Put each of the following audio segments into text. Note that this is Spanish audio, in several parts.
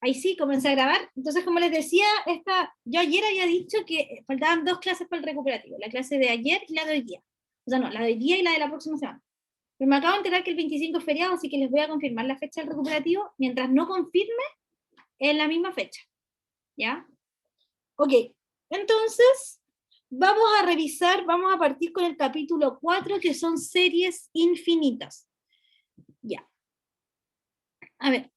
Ahí sí, comencé a grabar. Entonces, como les decía, yo ayer había dicho que faltaban 2 clases para el recuperativo, la clase de ayer y la de hoy día. O sea, no, la de hoy día y la de la próxima semana. Pero me acabo de enterar que el 25 es feriado, así que les voy a confirmar la fecha del recuperativo, mientras no confirme, en la misma fecha. ¿Ya? Ok, entonces, vamos a revisar, vamos a partir con el capítulo 4, que son series infinitas. Ya. A ver,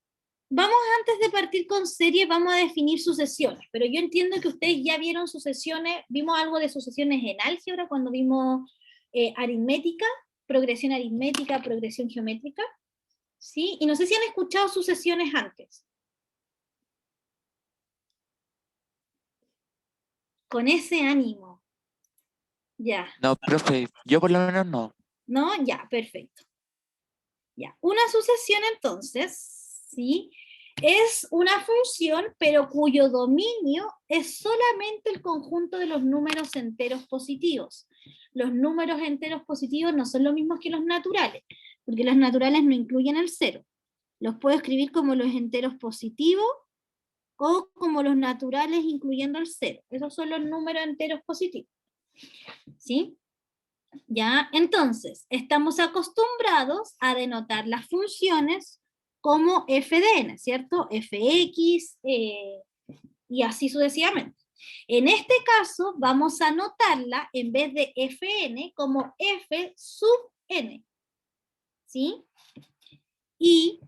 vamos antes de partir con series, vamos a definir sucesiones, pero yo entiendo que ustedes ya vieron sucesiones, vimos algo de sucesiones en álgebra cuando vimos aritmética, progresión aritmética, progresión geométrica, ¿sí? Y no sé si han escuchado sucesiones antes. Con ese ánimo. Ya. No, profe, yo por lo menos no. ¿No? Ya, perfecto. Ya. Una sucesión entonces, ¿sí? Es una función, pero cuyo dominio es solamente el conjunto de los números enteros positivos. Los números enteros positivos no son los mismos que los naturales, porque los naturales no incluyen el cero. Los puedo escribir como los enteros positivos o como los naturales incluyendo el cero. Esos son los números enteros positivos. ¿Sí? ¿Ya? Entonces, estamos acostumbrados a denotar las funciones como f de n, ¿cierto? fx y así sucesivamente. En este caso, vamos a anotarla en vez de fn como f sub n, ¿sí? Y,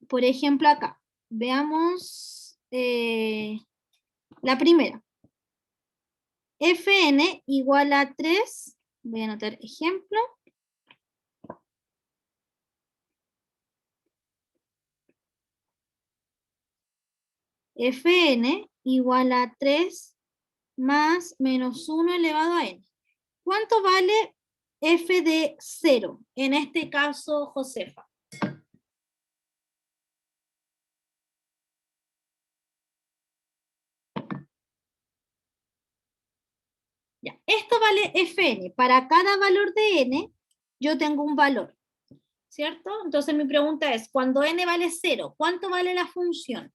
por ejemplo, acá, veamos la primera. fn igual a 3, voy a anotar ejemplo. Fn igual a 3 más menos 1 elevado a n. ¿Cuánto vale f de 0? En este caso, Josefa. Ya, esto vale fn. Para cada valor de n, yo tengo un valor, ¿cierto? Entonces mi pregunta es, cuando n vale 0, ¿cuánto vale la función?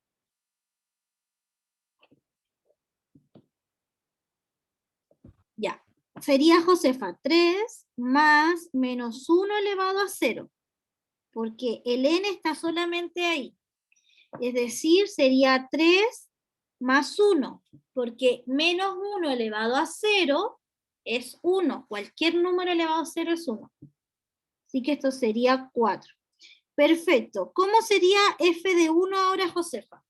Ya, sería, Josefa, 3 más menos 1 elevado a 0, porque el n está solamente ahí. Es decir, sería 3 más 1, porque menos 1 elevado a 0 es 1. Cualquier número elevado a 0 es 1. Así que esto sería 4. Perfecto. ¿Cómo sería f de 1 ahora, Josefa?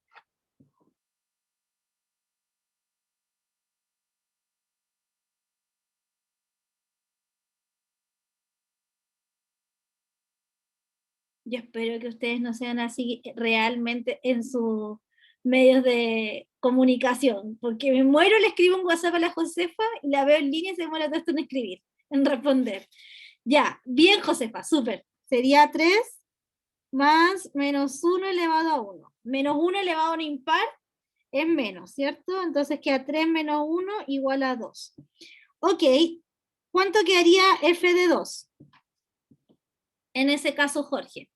Yo espero que ustedes no sean así realmente en sus medios de comunicación, porque me muero, le escribo un WhatsApp a la Josefa y la veo en línea y se demora todo esto en escribir, en responder. Ya, bien, Josefa, súper. Sería 3 más menos 1 elevado a 1. Menos 1 elevado a un impar es menos, ¿cierto? Entonces queda 3 menos 1 igual a 2. Ok, ¿cuánto quedaría f de 2? En ese caso, Jorge.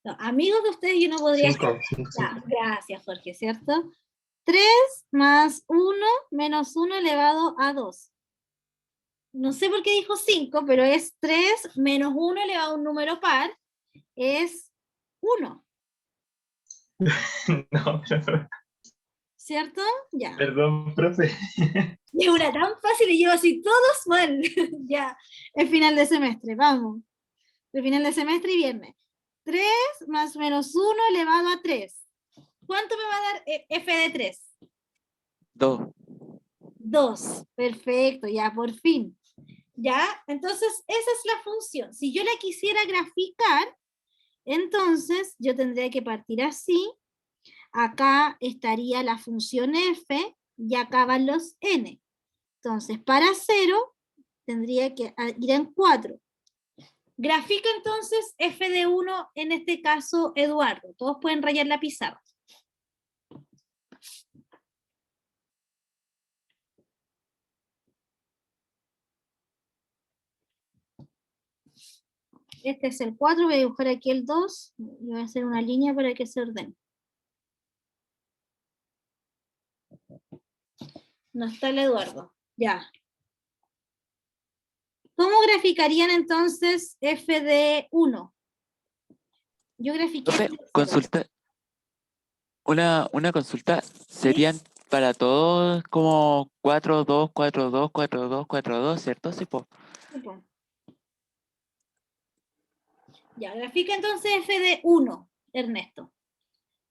No, amigos de ustedes yo no podría ser. 5, 5, Ya, 5. gracias, Jorge, ¿cierto? 3 más 1 menos 1 elevado a 2. No sé por qué dijo 5, pero es 3 menos 1 elevado a un número par, es 1. No, ¿Cierto? Ya. perdón, profe. Y es una tan fácil y llevo así todos mal. Ya, es final de semestre, vamos. El final de semestre y viernes. 3 más menos 1 elevado a 3. ¿Cuánto me va a dar f de 3? 2. 2. Perfecto, ya por fin. ¿Ya? Entonces, esa es la función. Si yo la quisiera graficar, entonces yo tendría que partir así. Acá estaría la función f y acá van los n. Entonces, para 0, tendría que ir en 4. Grafica entonces f de 1, en este caso, Eduardo. Todos pueden rayar la pizarra. Este es el 4, voy a dibujar aquí el 2, y voy a hacer una línea para que se ordene. No está el Eduardo, ya. ¿Cómo graficarían entonces f de 1? Yo grafiqué... Profe, consulta, una consulta, ¿Sí? serían para todos como 4-2, 4-2, 4-2, 4-2, ¿cierto? Sí, po. Ya, grafica entonces f de 1, Ernesto.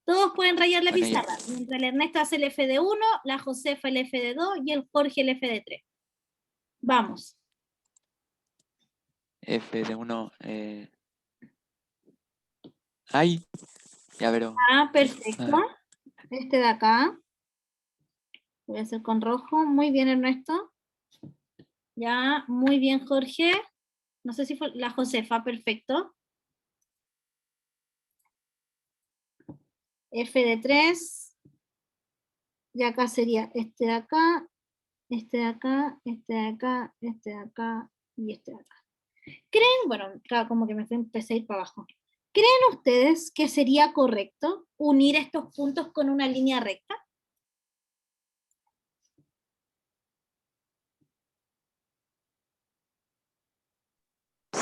Todos pueden rayar la Bueno, ya. pizarra. Mientras el Ernesto hace el f de 1, la Josefa el f de 2 y el Jorge el f de 3. Vamos. F de 1. Ay, ya, pero. Ah, perfecto. ah, Este de acá. Voy a hacer con rojo. Muy bien, Ernesto. Ya, muy bien, Jorge. No sé si fue la Josefa, perfecto. F de 3. Y acá sería este de acá, este de acá, este de acá, este de acá y este de acá. ¿Creen, bueno, claro, como que empecé a ir para abajo. ¿Creen ustedes que sería correcto unir estos puntos con una línea recta?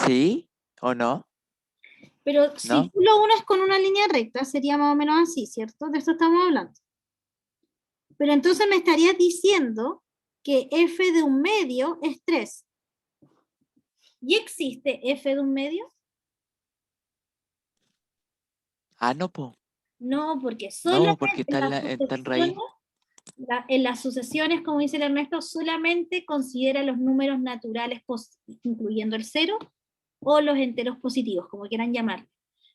¿Sí o no? Pero si ¿No? tú lo unes con una línea recta, sería más o menos así, ¿cierto? De eso estamos hablando. Pero entonces me estarías diciendo que f de un medio es 3. ¿Y existe f de un medio? Ah, no, po. No, porque No, porque solamente en las está en raíz. sucesiones, en las sucesiones, como dice el Ernesto, solamente considera los números naturales, incluyendo el 0, o los enteros positivos, como quieran llamarlo.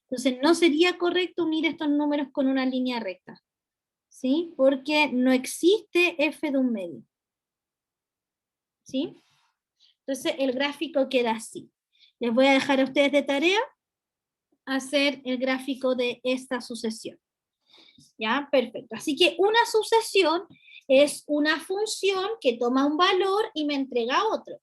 Entonces, no sería correcto unir estos números con una línea recta, ¿sí? Porque no existe f de un medio, ¿sí? Entonces, el gráfico queda así. Les voy a dejar a ustedes de tarea hacer el gráfico de esta sucesión. ¿Ya? Perfecto. Así que una sucesión es una función que toma un valor y me entrega otro.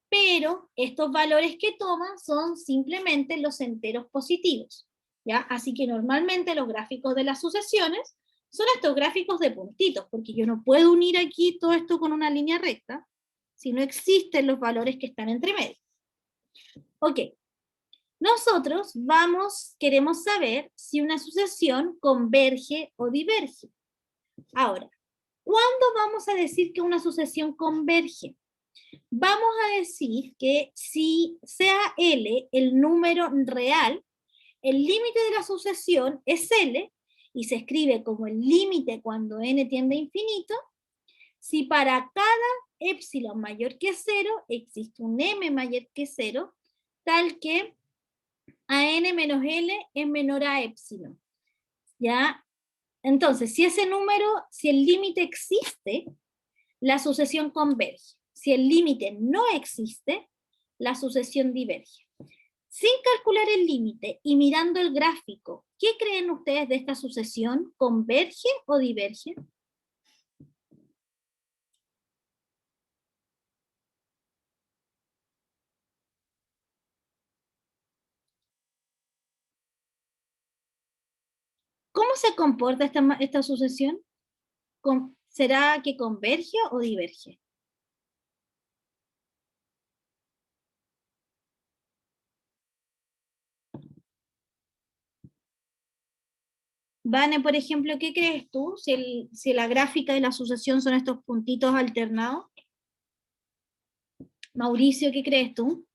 Pero estos valores que toman son simplemente los enteros positivos. ¿Ya? Así que normalmente los gráficos de las sucesiones son estos gráficos de puntitos, porque yo no puedo unir aquí todo esto con una línea recta si no existen los valores que están entre medio. Ok, nosotros queremos saber si una sucesión converge o diverge. Ahora, ¿cuándo vamos a decir que una sucesión converge? Vamos a decir que si sea L el número real, el límite de la sucesión es L y se escribe como el límite cuando n tiende a infinito, si para cada epsilon mayor que 0 existe un m mayor que 0, tal que a n menos L es menor a epsilon. ¿Ya? Entonces, si el límite existe, la sucesión converge. Si el límite no existe, la sucesión diverge. Sin calcular el límite y mirando el gráfico, ¿qué creen ustedes de esta sucesión? ¿Converge o diverge? ¿Cómo se comporta esta sucesión? ¿Será que converge o diverge? Vane, por ejemplo, ¿qué crees tú? Si la gráfica de la sucesión son estos puntitos alternados. Mauricio, ¿qué crees tú?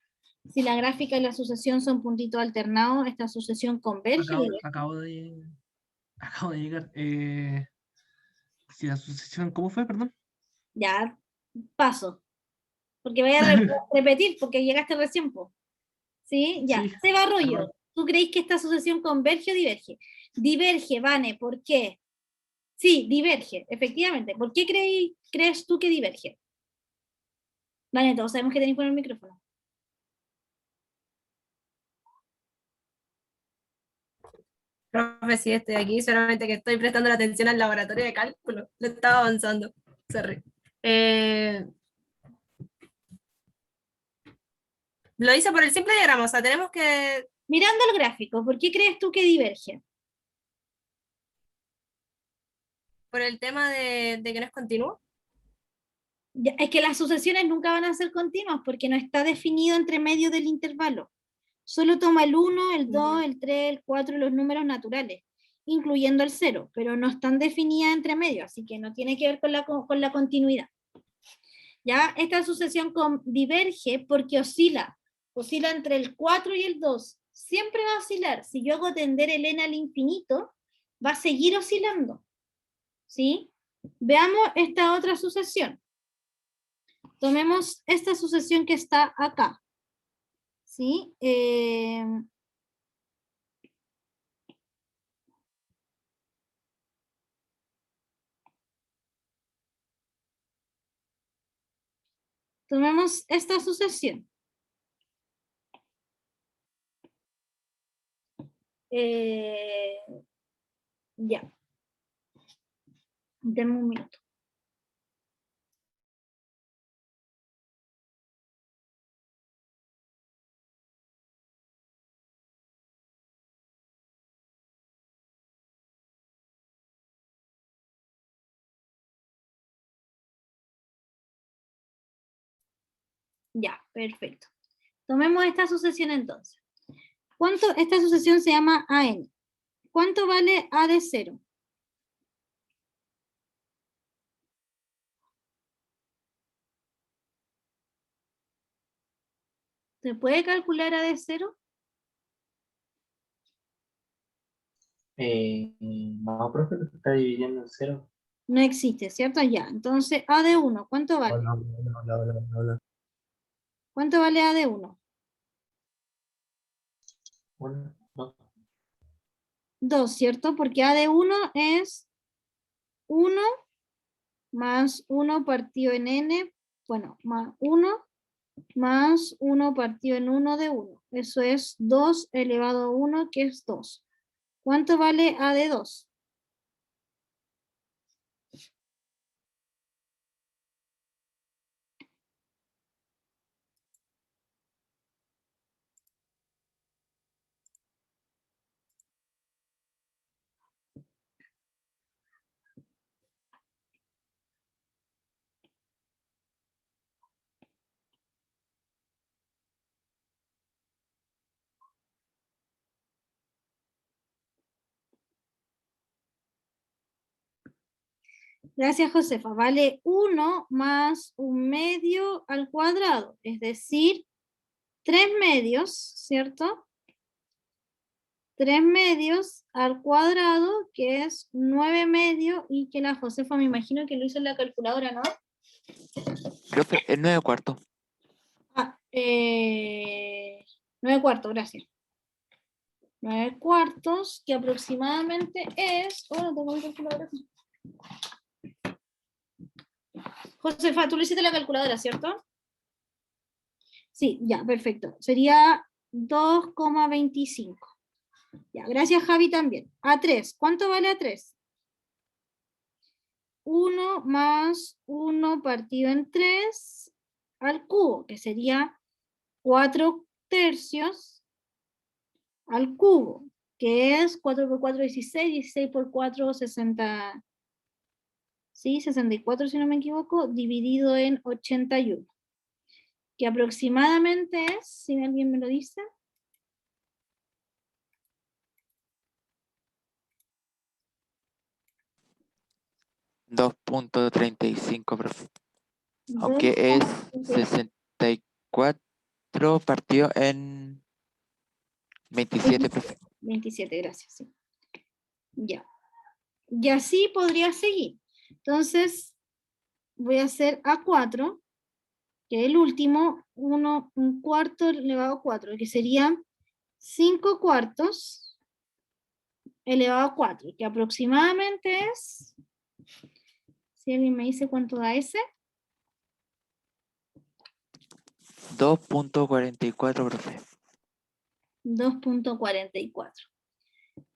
Si la gráfica de la sucesión son puntitos alternados, ¿esta sucesión converge o Acabo, diverge? acabo de, acabo de llegar. Si la sucesión, ¿cómo fue? Perdón. Ya, paso. Porque voy a repetir, porque llegaste recién, po. ¿Sí? Ya. Sí, Seba Arroyo, perdón. ¿tú creéis que esta sucesión converge o diverge? Diverge, Vane, ¿por qué? Sí, diverge, efectivamente. ¿Por qué crees tú que diverge? Vale, todos sabemos que tenéis que poner el micrófono. Profe, sí, estoy aquí, solamente que estoy prestando la atención al laboratorio de cálculo. Lo estaba avanzando. Sorry. Eh, Lo hice por el simple diagrama, o sea, tenemos que... Mirando el gráfico, ¿por qué crees tú que diverge? Por el tema de que no es continuo. Es que las sucesiones nunca van a ser continuas porque no está definido entre medio del intervalo. Solo toma el 1, el 2, el 3, el 4, los números naturales, incluyendo el 0, pero no están definidas entre medio, así que no tiene que ver con la continuidad. ¿Ya? Esta sucesión diverge porque oscila entre el 4 y el 2. Siempre va a oscilar. Si yo hago tender el n al infinito, va a seguir oscilando. ¿Sí? Veamos esta otra sucesión. Tomemos esta sucesión que está acá. ¿Sí? Tomemos esta sucesión. Ya. Denme un minuto. Ya, perfecto. Tomemos esta sucesión entonces. Esta sucesión se llama AN. ¿Cuánto vale A de 0? ¿Se puede calcular A de 0? No, profe, que se está dividiendo en cero. No existe, ¿cierto? Ya. Entonces, A de 1, ¿cuánto vale? Hola, hola, hola, hola, hola. ¿Cuánto vale A de 1? Hola, no. 2, ¿cierto? Porque A de 1 es 1 más 1 partido en n, bueno, más 1 más 1 partido en 1 de 1. Eso es 2 elevado a 1, que es 2. ¿Cuánto vale A de 2? Gracias, Josefa. Vale 1 más 1/2 al cuadrado, es decir, 3/2, ¿cierto? 3/2 al cuadrado, que es 9/2, y que la Josefa me imagino que lo hizo en la calculadora, ¿no? Profe, es 9/4. 9/4, gracias. 9/4, que aproximadamente es... Oh, no tengo mi calculadora. Josefa, tú lo hiciste en la calculadora, ¿cierto? Sí, ya, perfecto. Sería 2,25. Ya, gracias Javi también. A3, ¿cuánto vale A3? 1 más 1 partido en 3 al cubo, que sería 4/3 al cubo, que es 4 por 4, 16, 16 por 4, 60, ¿sí? 64 si no me equivoco, dividido en 81, que aproximadamente es, si alguien me lo dice, 2.35, profe. Aunque es 64 partido en 27, profe. 27, gracias, sí. Ya. Y así podría seguir. Entonces, voy a hacer A4, que es el último, 1/4 elevado a 4, que sería 5/4 elevado a 4, que aproximadamente es, si alguien me dice cuánto da ese, 2.44, profe. 2,44.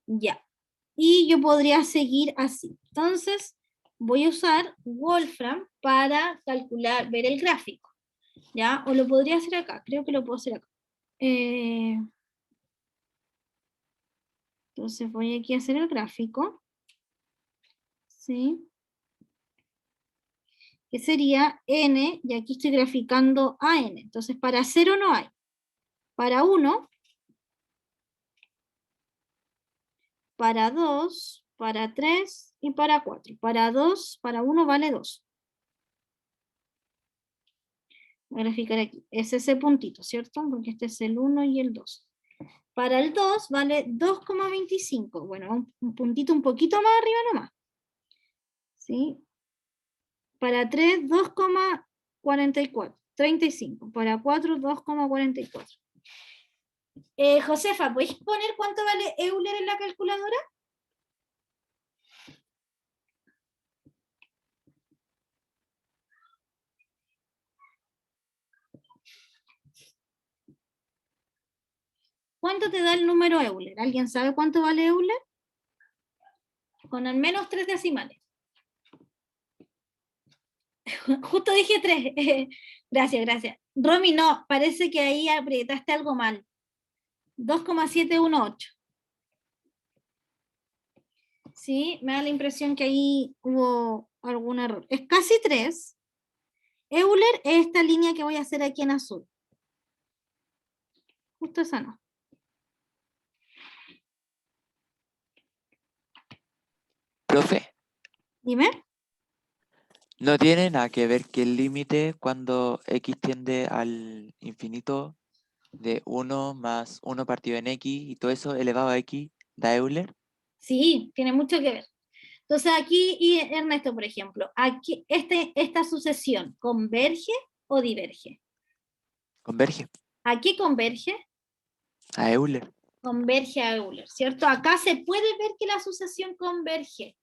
Ya. Y yo podría seguir así. Entonces, voy a usar Wolfram para calcular, ver el gráfico. ¿Ya? O lo podría hacer acá. Creo que lo puedo hacer acá. Entonces voy aquí a hacer el gráfico. ¿Sí? Que sería n, y aquí estoy graficando a n. Entonces para 0 no hay. Para 1, para 2, para 3 y para 4. Para 2, para 1 vale 2. Voy a graficar aquí. Es ese puntito, ¿cierto? Porque este es el 1 y el 2. Para el 2 vale 2,25. Bueno, un puntito un poquito más arriba nomás. ¿Sí? Para 3, 2,44. 35. Para 4, 2,44. Josefa, ¿puedes poner cuánto vale Euler en la calculadora? ¿Cuánto te da el número Euler? ¿Alguien sabe cuánto vale Euler? Con al menos 3 decimales. Justo dije 3. Gracias, gracias. Romy, no, parece que ahí aprietaste algo mal. 2,718. Sí, me da la impresión que ahí hubo algún error. Es casi 3. Euler es esta línea que voy a hacer aquí en azul. Justo esa no. Profe, Dime. ¿no tiene nada que ver que el límite cuando x tiende al infinito de 1 más 1 partido en x y todo eso elevado a x da Euler? Sí, tiene mucho que ver. Entonces aquí, y Ernesto, por ejemplo, aquí esta sucesión, ¿converge o diverge? Converge ¿A qué converge? a Euler. Converge a Euler, ¿cierto? Acá se puede ver que la sucesión converge,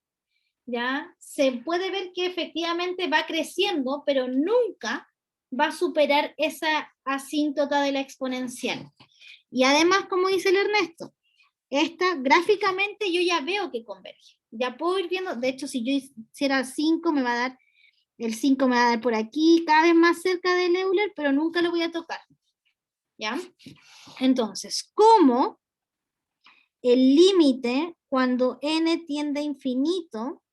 ¿ya? Se puede ver que efectivamente va creciendo, pero nunca va a superar esa asíntota de la exponencial. Y además, como dice el Ernesto, esta gráficamente yo ya veo que converge. Ya puedo ir viendo, de hecho, si yo hiciera 5, me va a dar, el 5 me va a dar por aquí, cada vez más cerca del Euler, pero nunca lo voy a tocar. ¿Ya? Entonces, ¿cómo el límite cuando n tiende a infinito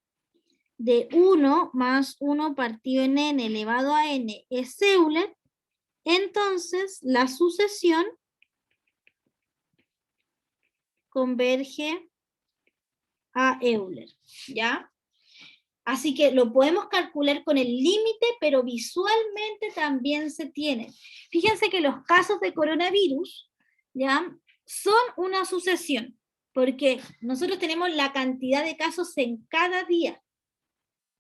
de 1 más 1 partido en n elevado a n es Euler? Entonces, la sucesión converge a Euler, ¿ya? Así que lo podemos calcular con el límite, pero visualmente también se tiene. Fíjense que los casos de coronavirus, ¿ya? Son una sucesión, porque nosotros tenemos la cantidad de casos en cada día,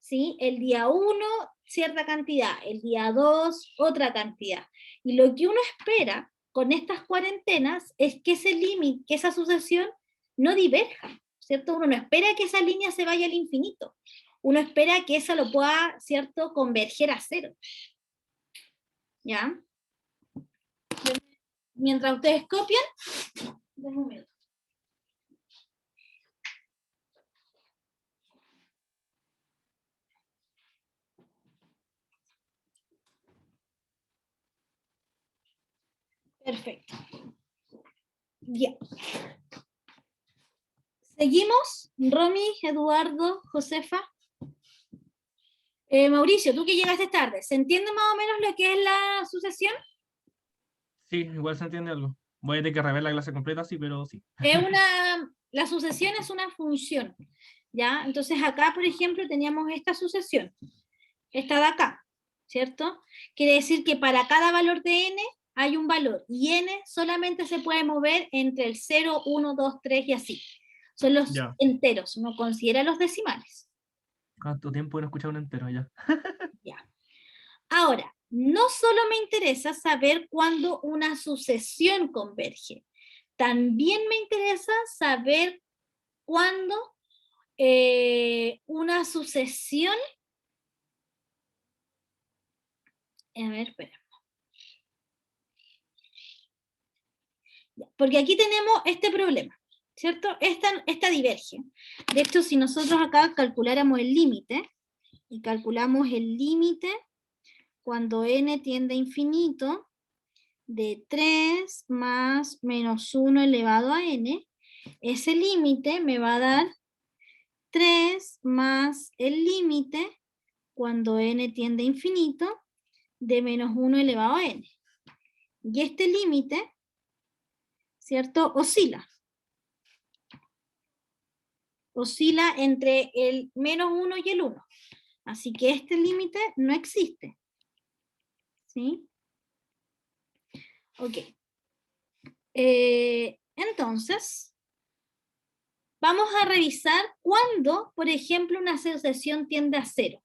¿sí? El día 1, cierta cantidad, el día 2, otra cantidad. Y lo que uno espera con estas cuarentenas es que ese límite, que esa sucesión no diverja, ¿cierto? Uno no espera que esa línea se vaya al infinito. Uno espera que eso lo pueda, ¿cierto?, converger a 0. ¿Ya? Mientras ustedes copian, un momento. Perfecto. Ya. ¿Seguimos? Romy, Eduardo, Josefa. Mauricio, tú que llegaste tarde, ¿se entiende más o menos lo que es la sucesión? Sí, igual se entiende algo. Voy a tener que rever la clase completa, sí, pero sí. La sucesión es una función, ¿ya? Entonces acá, por ejemplo, teníamos esta sucesión, esta de acá, ¿cierto? Quiere decir que para cada valor de n hay un valor, y n solamente se puede mover entre el 0, 1, 2, 3 y así. Son los Ya. enteros, no considera los decimales. ¿Cuánto tiempo no escuchado un entero ya? Ya. Ahora, no solo me interesa saber cuándo una sucesión converge, también me interesa saber cuándo una sucesión... A ver, espera. Porque aquí tenemos este problema, ¿cierto? Esta diverge. De hecho, si nosotros acá calculáramos el límite, y calculamos el límite cuando n tiende a infinito de 3 más menos 1 elevado a n, ese límite me va a dar 3 más el límite cuando n tiende a infinito de menos 1 elevado a n. Y este límite, ¿cierto? Oscila. Oscila entre el menos 1 y el 1. Así que este límite no existe. ¿Sí? Ok. Entonces, vamos a revisar cuándo, por ejemplo, una asociación tiende a 0.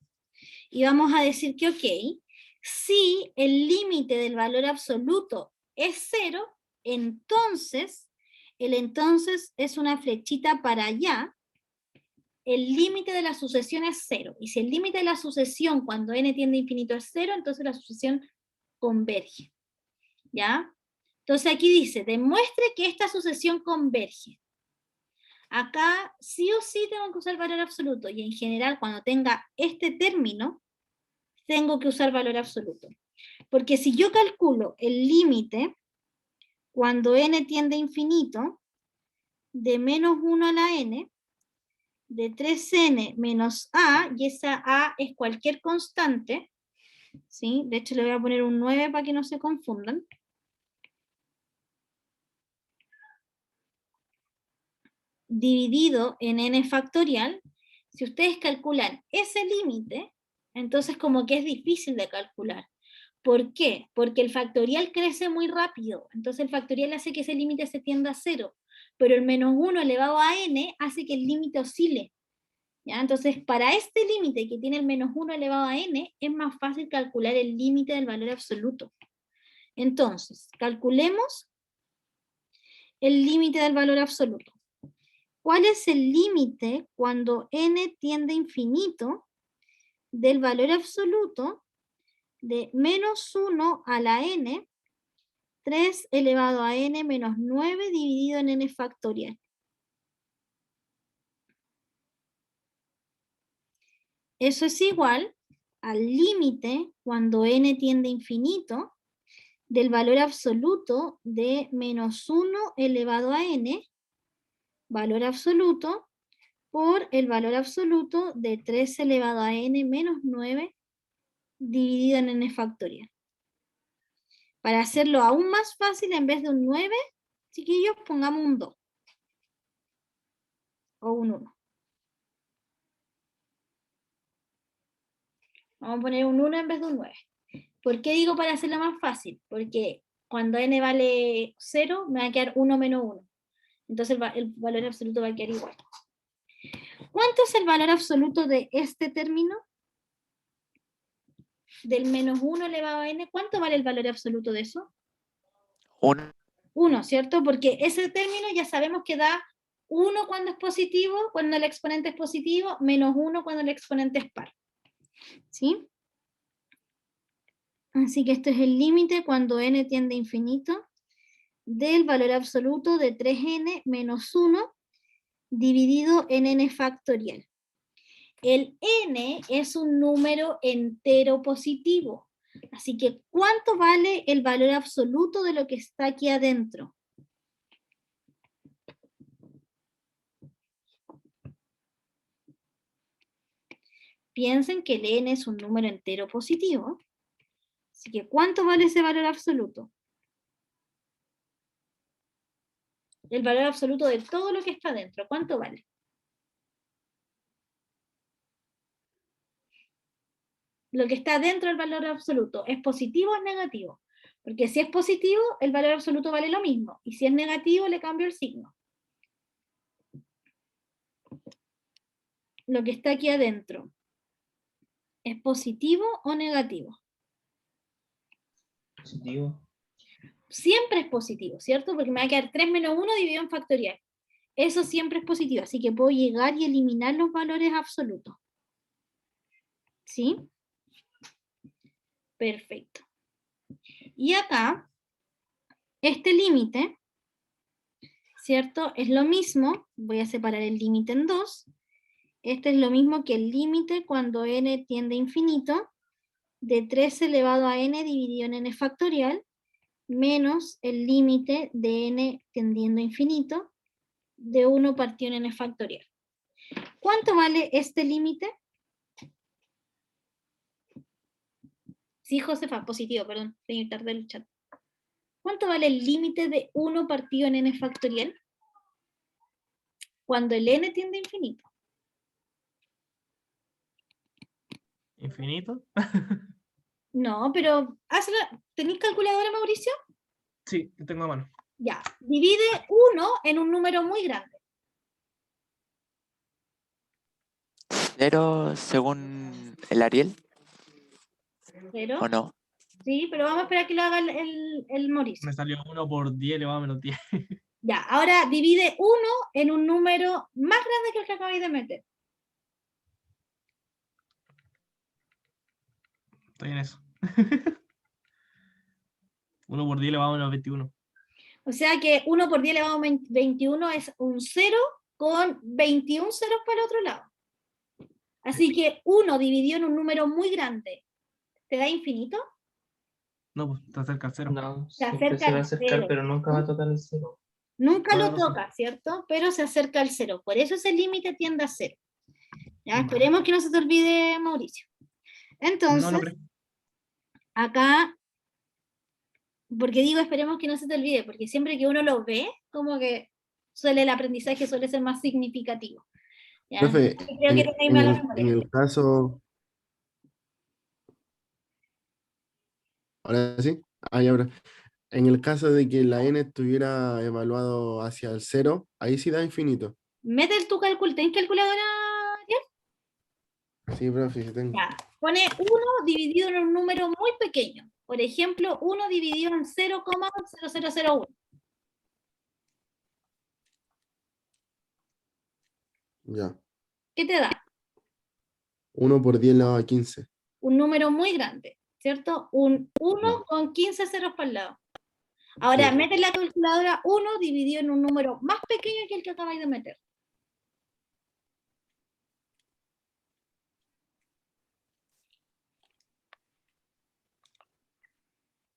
Y vamos a decir que, ok, si el límite del valor absoluto es 0, entonces, el entonces es una flechita para allá, el límite de la sucesión es 0. Y si el límite de la sucesión cuando n tiende a infinito es 0, entonces la sucesión converge. ¿Ya? Entonces aquí dice, demuestre que esta sucesión converge. Acá sí o sí tengo que usar valor absoluto. Y en general cuando tenga este término, tengo que usar valor absoluto. Porque si yo calculo el límite cuando n tiende a infinito, de menos 1 a la n, de 3n menos a, y esa a es cualquier constante, ¿sí? De hecho le voy a poner un 9 para que no se confundan. Dividido en n factorial, si ustedes calculan ese límite, entonces como que es difícil de calcular. ¿Por qué? Porque el factorial crece muy rápido, entonces el factorial hace que ese límite se tienda a 0, pero el menos 1 elevado a n hace que el límite oscile. ¿Ya? Entonces, para este límite que tiene el menos 1 elevado a n, es más fácil calcular el límite del valor absoluto. Entonces, calculemos el límite del valor absoluto. ¿Cuál es el límite cuando n tiende a infinito del valor absoluto de menos 1 a la n, 3 elevado a n menos 9 dividido en n factorial? Eso es igual al límite cuando n tiende a infinito del valor absoluto de menos 1 elevado a n, valor absoluto, por el valor absoluto de 3 elevado a n menos 9 dividido en n factorial. Para hacerlo aún más fácil, en vez de un 9, chiquillos, pongamos un 2. O un 1. Vamos a poner un 1 en vez de un 9. ¿Por qué digo para hacerlo más fácil? Porque cuando n vale 0, me va a quedar 1 menos 1. Entonces el valor absoluto va a quedar igual. ¿Cuánto es el valor absoluto de este término? Del menos 1 elevado a n, ¿cuánto vale el valor absoluto de eso? 1. 1, ¿cierto? Porque ese término ya sabemos que da 1 cuando es positivo, cuando el exponente es positivo, menos 1 cuando el exponente es par. ¿Sí? Así que este es el límite cuando n tiende a infinito del valor absoluto de 3n menos 1 dividido en n factorial. El n es un número entero positivo. Así que, ¿cuánto vale el valor absoluto de lo que está aquí adentro? Piensen que el n es un número entero positivo. Así que, ¿cuánto vale ese valor absoluto? El valor absoluto de todo lo que está adentro, ¿cuánto vale? Lo que está dentro del valor absoluto, ¿es positivo o es negativo? Porque si es positivo, el valor absoluto vale lo mismo. Y si es negativo, le cambio el signo. Lo que está aquí adentro, ¿es positivo o negativo? Positivo. Siempre es positivo, ¿cierto? Porque me va a quedar 3 menos 1 dividido en factorial. Eso siempre es positivo, así que puedo llegar y eliminar los valores absolutos. ¿Sí? Perfecto. Y acá, este límite, ¿cierto? Es lo mismo, voy a separar el límite en dos. Este es lo mismo que el límite cuando n tiende a infinito, de 3 elevado a n dividido en n factorial, menos el límite de n tendiendo a infinito de 1 partido en n factorial. ¿Cuánto vale este límite? Sí, Josefa, positivo, perdón, tenía que tarde el chat. ¿Cuánto vale el límite de 1 partido en n factorial? Cuando el n tiende a infinito. ¿Infinito? No, pero ¿tenéis calculadora, Mauricio? Sí, lo tengo a mano. Ya, divide 1 en un número muy grande. 0 según el Ariel, Pero, ¿o no? sí, pero vamos a esperar que lo haga el Mauricio. Me salió 1 por 10 elevado a menos 10. Ya, ahora divide 1 en un número más grande que el que acabáis de meter. Estoy en eso. 1 por 10 elevado a menos 21. O sea que 1 por 10 elevado a 21 es un 0 con 21 ceros para el otro lado. Así que 1 dividido en un número muy grande, ¿te da infinito? No, pues está cerca al 0. No, Se siempre acerca se va a al acercar, cero. pero nunca va a tocar el cero. Nunca Toda la lo razón. toca, ¿cierto? Pero se acerca al 0. Por eso ese límite tiende a 0. Ya, Ya. esperemos que no se te olvide, Mauricio. Entonces, No creo. acá, porque digo esperemos que no se te olvide, porque siempre que uno lo ve, como que el aprendizaje suele ser más significativo. ¿Ya? Profe, Creo que tenéis mala memoria. en el caso, ahora sí, ahora, en el caso de que la n estuviera evaluado hacia el cero, ahí sí da infinito. Mete tu cálculo, ¿tenés calculadora, Ariel? Sí, profe, sí tengo. Ya, pone 1 dividido en un número muy pequeño. Por ejemplo, 1 dividido en 0,0001. Ya. ¿Qué te da? 1 por 10 elevado a 15. Un número muy grande, ¿cierto? Un 1 Ya. con 15 ceros para el lado. Ahora, Sí. mete en la calculadora 1 dividido en un número más pequeño que el que acabáis de meter.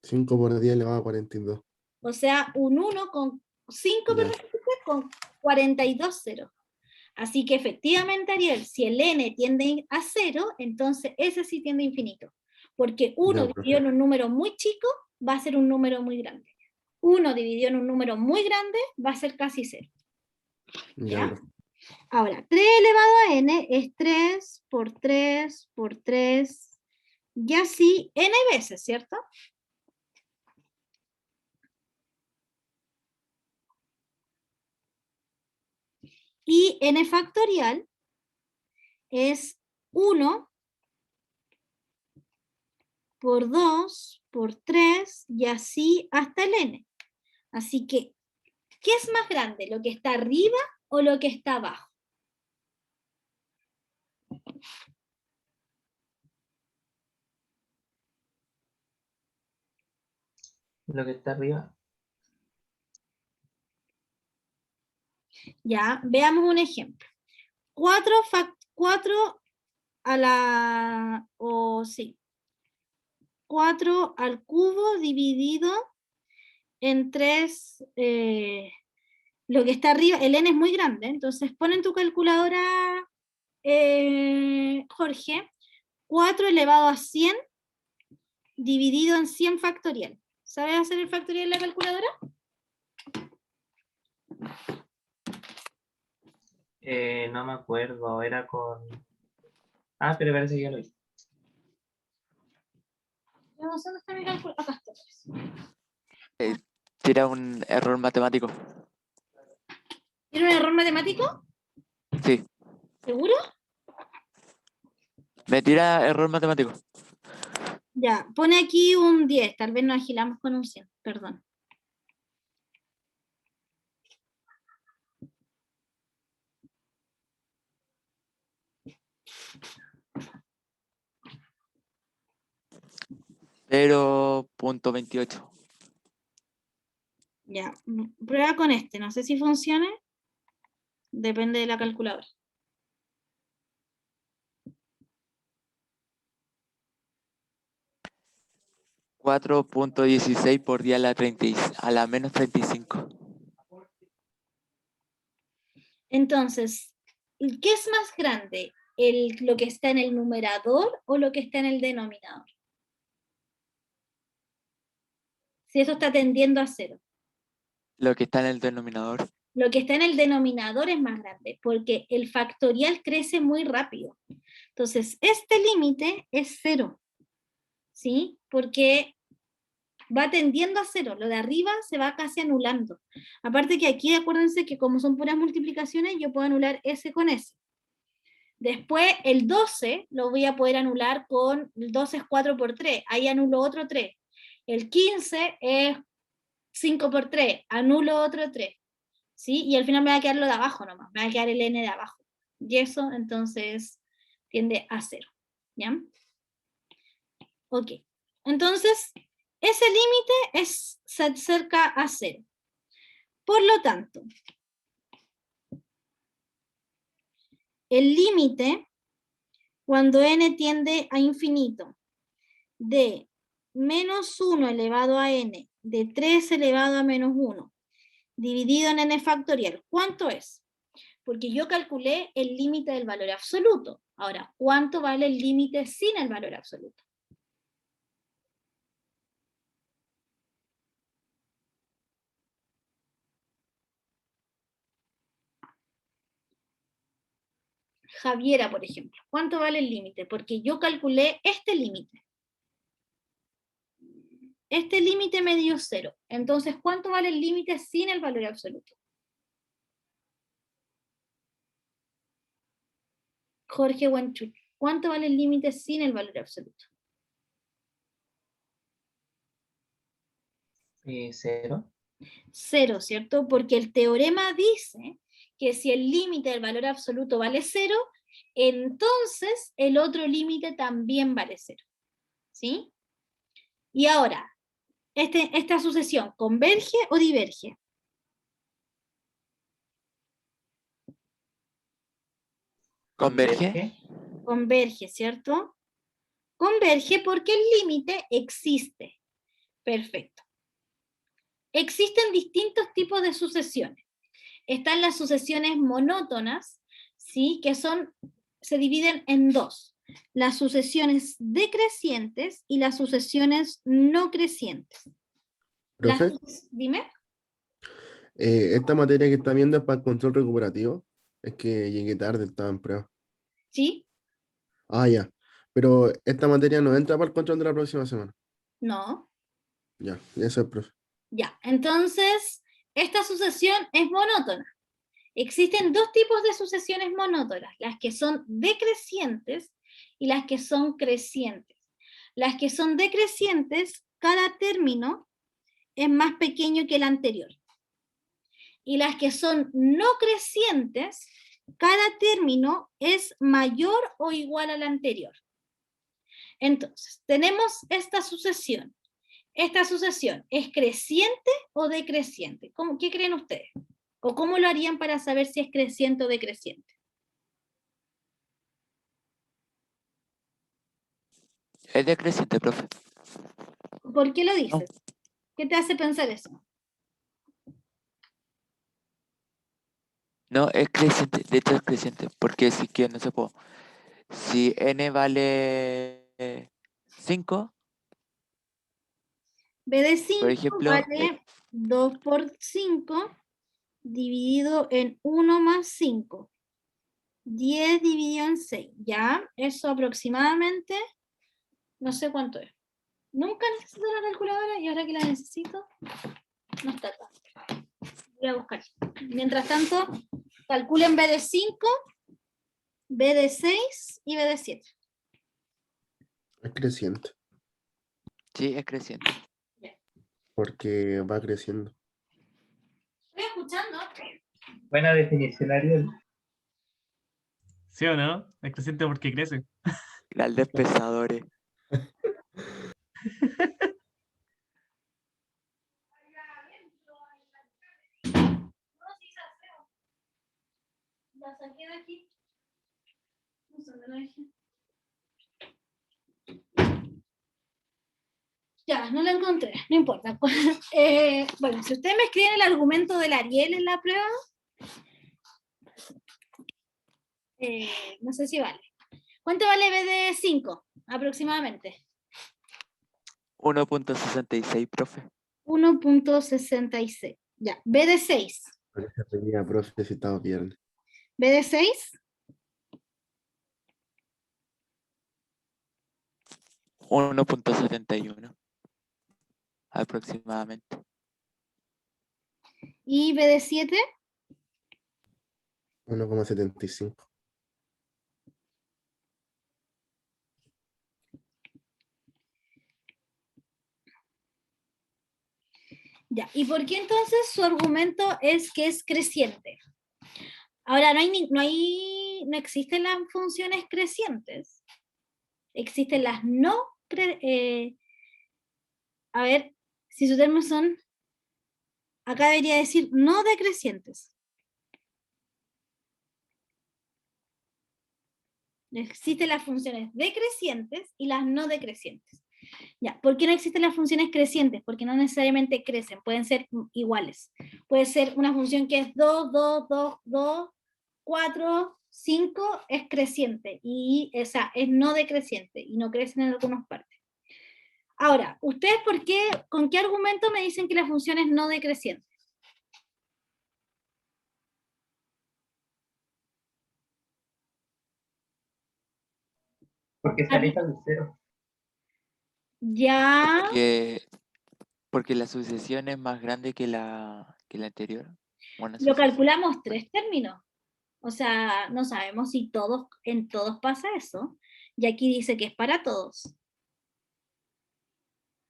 Cinco por 10 elevado a 42. O sea, un 1 con 5, Ya. con 42 ceros. Así que efectivamente, Ariel, si el n tiende a 0, entonces ese sí tiende a infinito. Porque 1 Ya, dividido en profe. un número muy chico va a ser un número muy grande. 1 dividido en un número muy grande va a ser casi 0. Ya, ¿Ya? profe. Ahora, 3 elevado a n es 3 por 3 por 3, y así n veces, ¿cierto? Y n factorial es 1 por 2 por 3 y así hasta el n. Así que, ¿qué es más grande? ¿Lo que está arriba o lo que está abajo? Lo que está arriba. Ya, veamos un ejemplo. 4 a la, o sí, 4 al cubo dividido en 3, lo que está arriba, el n es muy grande, entonces pon en tu calculadora, Jorge, 4 elevado a 100 dividido en 100 factorial. ¿Sabes hacer el factorial en la calculadora? No me acuerdo, era con. Ah, pero parece que ya lo hice. Yo no sé dónde está mi calculadora. Acá está. Tira un error matemático. ¿Tiene un error matemático? Sí, ¿Seguro? me tira error matemático. Ya, pone aquí un 10, tal vez nos agilamos con un 100, perdón. .28. Ya, prueba con este, no sé si funcione, depende de la calculadora. 4.16 por día a la menos 35. Entonces, ¿qué es más grande? ¿Lo que está en el numerador o lo que está en el denominador? Si eso está tendiendo a 0. Lo que está en el denominador. Lo que está en el denominador es más grande, porque el factorial crece muy rápido. Entonces, este límite es 0, ¿sí? Porque va tendiendo a 0, lo de arriba se va casi anulando. Aparte que aquí, acuérdense que como son puras multiplicaciones, yo puedo anular S con S. Después, el 12 lo voy a poder anular con, el 12 es 4 por 3, ahí anulo otro 3. El 15 es 5 por 3, anulo otro 3. ¿Sí? Y al final me va a quedar lo de abajo nomás, me va a quedar el n de abajo. Y eso entonces tiende a 0. ¿Ya? Ok. Entonces, ese límite se acerca a 0. Por lo tanto, el límite, cuando n tiende a infinito, de menos 1 elevado a n, de 3 elevado a menos 1, dividido en n factorial, ¿cuánto es? Porque yo calculé el límite del valor absoluto. Ahora, ¿cuánto vale el límite sin el valor absoluto? Javiera, por ejemplo, ¿cuánto vale el límite? Porque yo calculé este límite. Este límite me dio 0. Entonces, ¿cuánto vale el límite sin el valor absoluto? Jorge Huanchul, ¿cuánto vale el límite sin el valor absoluto? 0. 0, ¿cierto? Porque el teorema dice que si el límite del valor absoluto vale 0, entonces el otro límite también vale 0. ¿Sí? Y ahora, ¿esta sucesión converge o diverge? ¿Converge? Converge, ¿cierto? Converge porque el límite existe. Perfecto. Existen distintos tipos de sucesiones. Están las sucesiones monótonas, ¿sí? Que se dividen en dos. Las sucesiones decrecientes y las sucesiones no crecientes. Profe, Dime. esta materia que está viendo es para el control recuperativo. Es que llegué tarde, estaba en prueba. ¿Sí? Ah, ya. Pero esta materia no entra para el control de la próxima semana. No. Ya, eso es, profe. Ya. Entonces, esta sucesión es monótona. Existen dos tipos de sucesiones monótonas, las que son decrecientes y las que son crecientes. Las que son decrecientes, cada término es más pequeño que el anterior. Y las que son no crecientes, cada término es mayor o igual al anterior. Entonces, tenemos esta sucesión. ¿Esta sucesión es creciente o decreciente? ¿Qué creen ustedes? ¿O cómo lo harían para saber si es creciente o decreciente? Es decreciente, profe. ¿Por qué lo No, dices? ¿Qué te hace pensar eso? no, es creciente. De hecho, es creciente. Porque si que no se puede. Si n vale 5, B de por 5 ejemplo, vale 2 por 5 dividido en 1 más 5. 10 dividido en 6. Ya, eso aproximadamente, no sé cuánto es. Nunca necesito la calculadora y ahora que la necesito, no está acá. Voy a buscar. Mientras tanto, calculen B de 5, B de 6 y B de 7. Es creciente, sí, es creciente. porque va creciendo. Estoy escuchando. Buena definición, Ariel. ¿Sí o no? Es creciente porque crece. Grandes pesadores. La saqué de aquí. No sé dónde la dejé. Ya, Ya, no lo encontré, no importa. Bueno, si ustedes me escriben el argumento del Ariel en la prueba, no sé si vale. ¿Cuánto vale B de 5 aproximadamente? 1.66, profe. 1.66. Ya, B de 6. Por eso tenía, profe, si estaba bien. B de 6. 1.71 aproximadamente. Y B de 7. 1,75. Ya, ¿y por qué entonces su argumento es que es creciente? Ahora, no existen las funciones crecientes. Existen las no a ver, si sus términos son, acá debería decir no decrecientes. Existen las funciones decrecientes y las no decrecientes. Ya, ¿por qué no existen las funciones crecientes? Porque no necesariamente crecen, pueden ser iguales. Puede ser una función que es 2, 2, 2, 2, 4, 5, es creciente, y esa es no decreciente, y no crecen en algunas partes. Ahora, ¿ustedes con qué argumento me dicen que la función es no decreciente? Porque se aleja del cero. Ya, Porque la sucesión es más grande que la anterior. Una lo sucesión. calculamos 3 términos. O sea, no sabemos si en todos pasa eso. Y aquí dice que es para todos.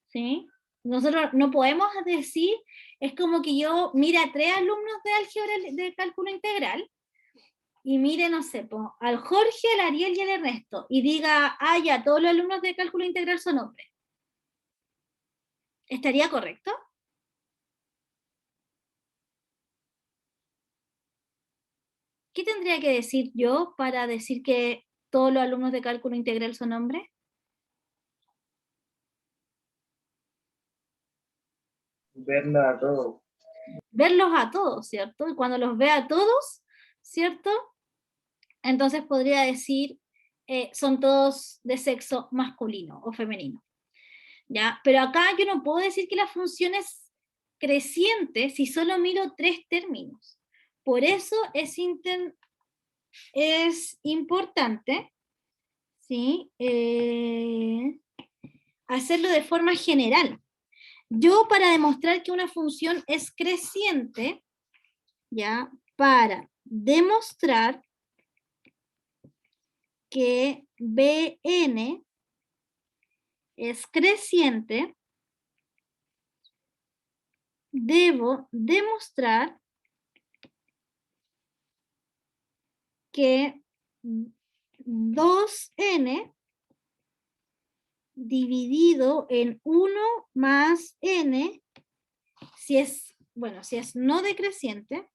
¿Sí? Nosotros no podemos decir, es como que yo mire a 3 alumnos de álgebra de cálculo integral y mire, no sé, al Jorge, al Ariel y al Ernesto, y diga, ya, todos los alumnos de cálculo integral son hombres. ¿Estaría correcto? ¿Qué tendría que decir yo para decir que todos los alumnos de cálculo integral son hombres? Verla a todos. Verlos a todos, ¿cierto? Y cuando los vea a todos, ¿cierto? Entonces podría decir, son todos de sexo masculino o femenino. ¿Ya? Pero acá yo no puedo decir que la función es creciente si solo miro 3 términos. Por eso es importante, ¿sí? Hacerlo de forma general. Yo, para demostrar que una función es creciente, ¿ya? Para demostrar que Bn es creciente, debo demostrar que 2n dividido en 1 más n, si es no decreciente,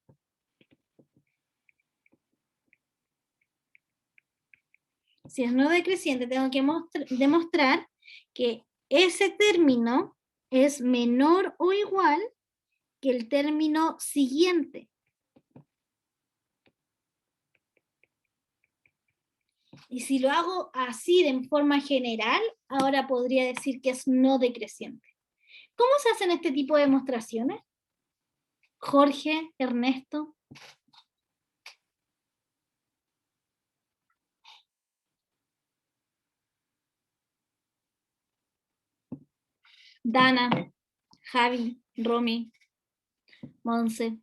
tengo que demostrar que ese término es menor o igual que el término siguiente. Y si lo hago así de forma general, ahora podría decir que es no decreciente. ¿Cómo se hacen este tipo de demostraciones? Jorge, Ernesto. Dana, Javi, Romy, Monse,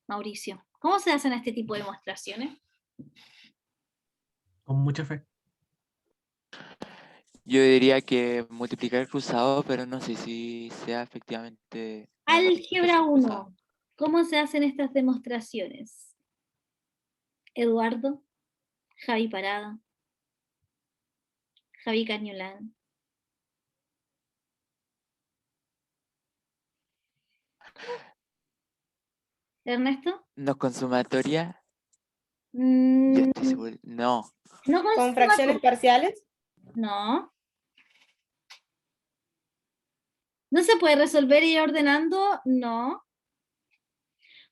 Mauricio. ¿Cómo se hacen este tipo de demostraciones? Con mucha fe. Yo diría que multiplicar cruzado, pero no sé si sea efectivamente una Álgebra multiplicación cruzada. 1. ¿Cómo se hacen estas demostraciones? Eduardo, Javi Parada, Javi Cañolán. ¿Ernesto? ¿No con sumatoria? Yo Mm, estoy seguro. No. no con ¿Con fracciones sumatoria. parciales? No. ¿No se puede resolver y ir ordenando? No.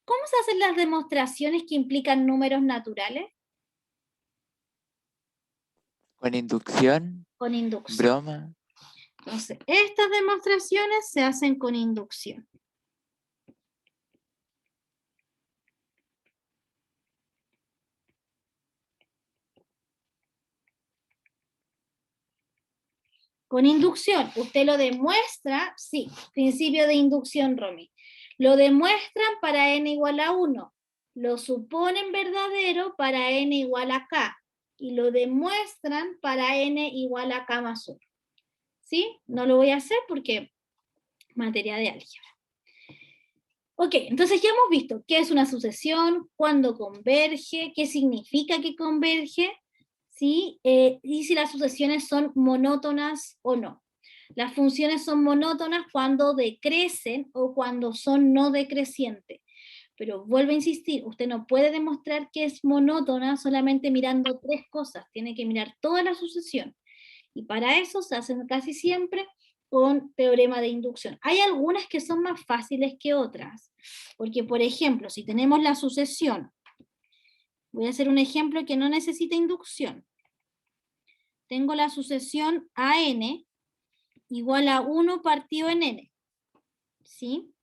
¿Cómo se hacen las demostraciones que implican números naturales? Con inducción, Con inducción. broma. Entonces, estas demostraciones se hacen con inducción. Con inducción, usted lo demuestra, sí, principio de inducción, Romy. Lo demuestran para n igual a 1, lo suponen verdadero para n igual a k, y lo demuestran para n igual a k más 1. ¿Sí? No lo voy a hacer porque materia de álgebra. Ok, entonces ya hemos visto qué es una sucesión, cuándo converge, qué significa que converge, ¿sí? Y si las sucesiones son monótonas o no. Las funciones son monótonas cuando decrecen o cuando son no decrecientes. Pero vuelvo a insistir, usted no puede demostrar que es monótona solamente mirando 3 cosas, tiene que mirar toda la sucesión. Y para eso se hacen casi siempre con teorema de inducción. Hay algunas que son más fáciles que otras, porque por ejemplo, si tenemos la sucesión, voy a hacer un ejemplo que no necesita inducción. Tengo la sucesión AN igual a 1 partido en n. ¿Sí?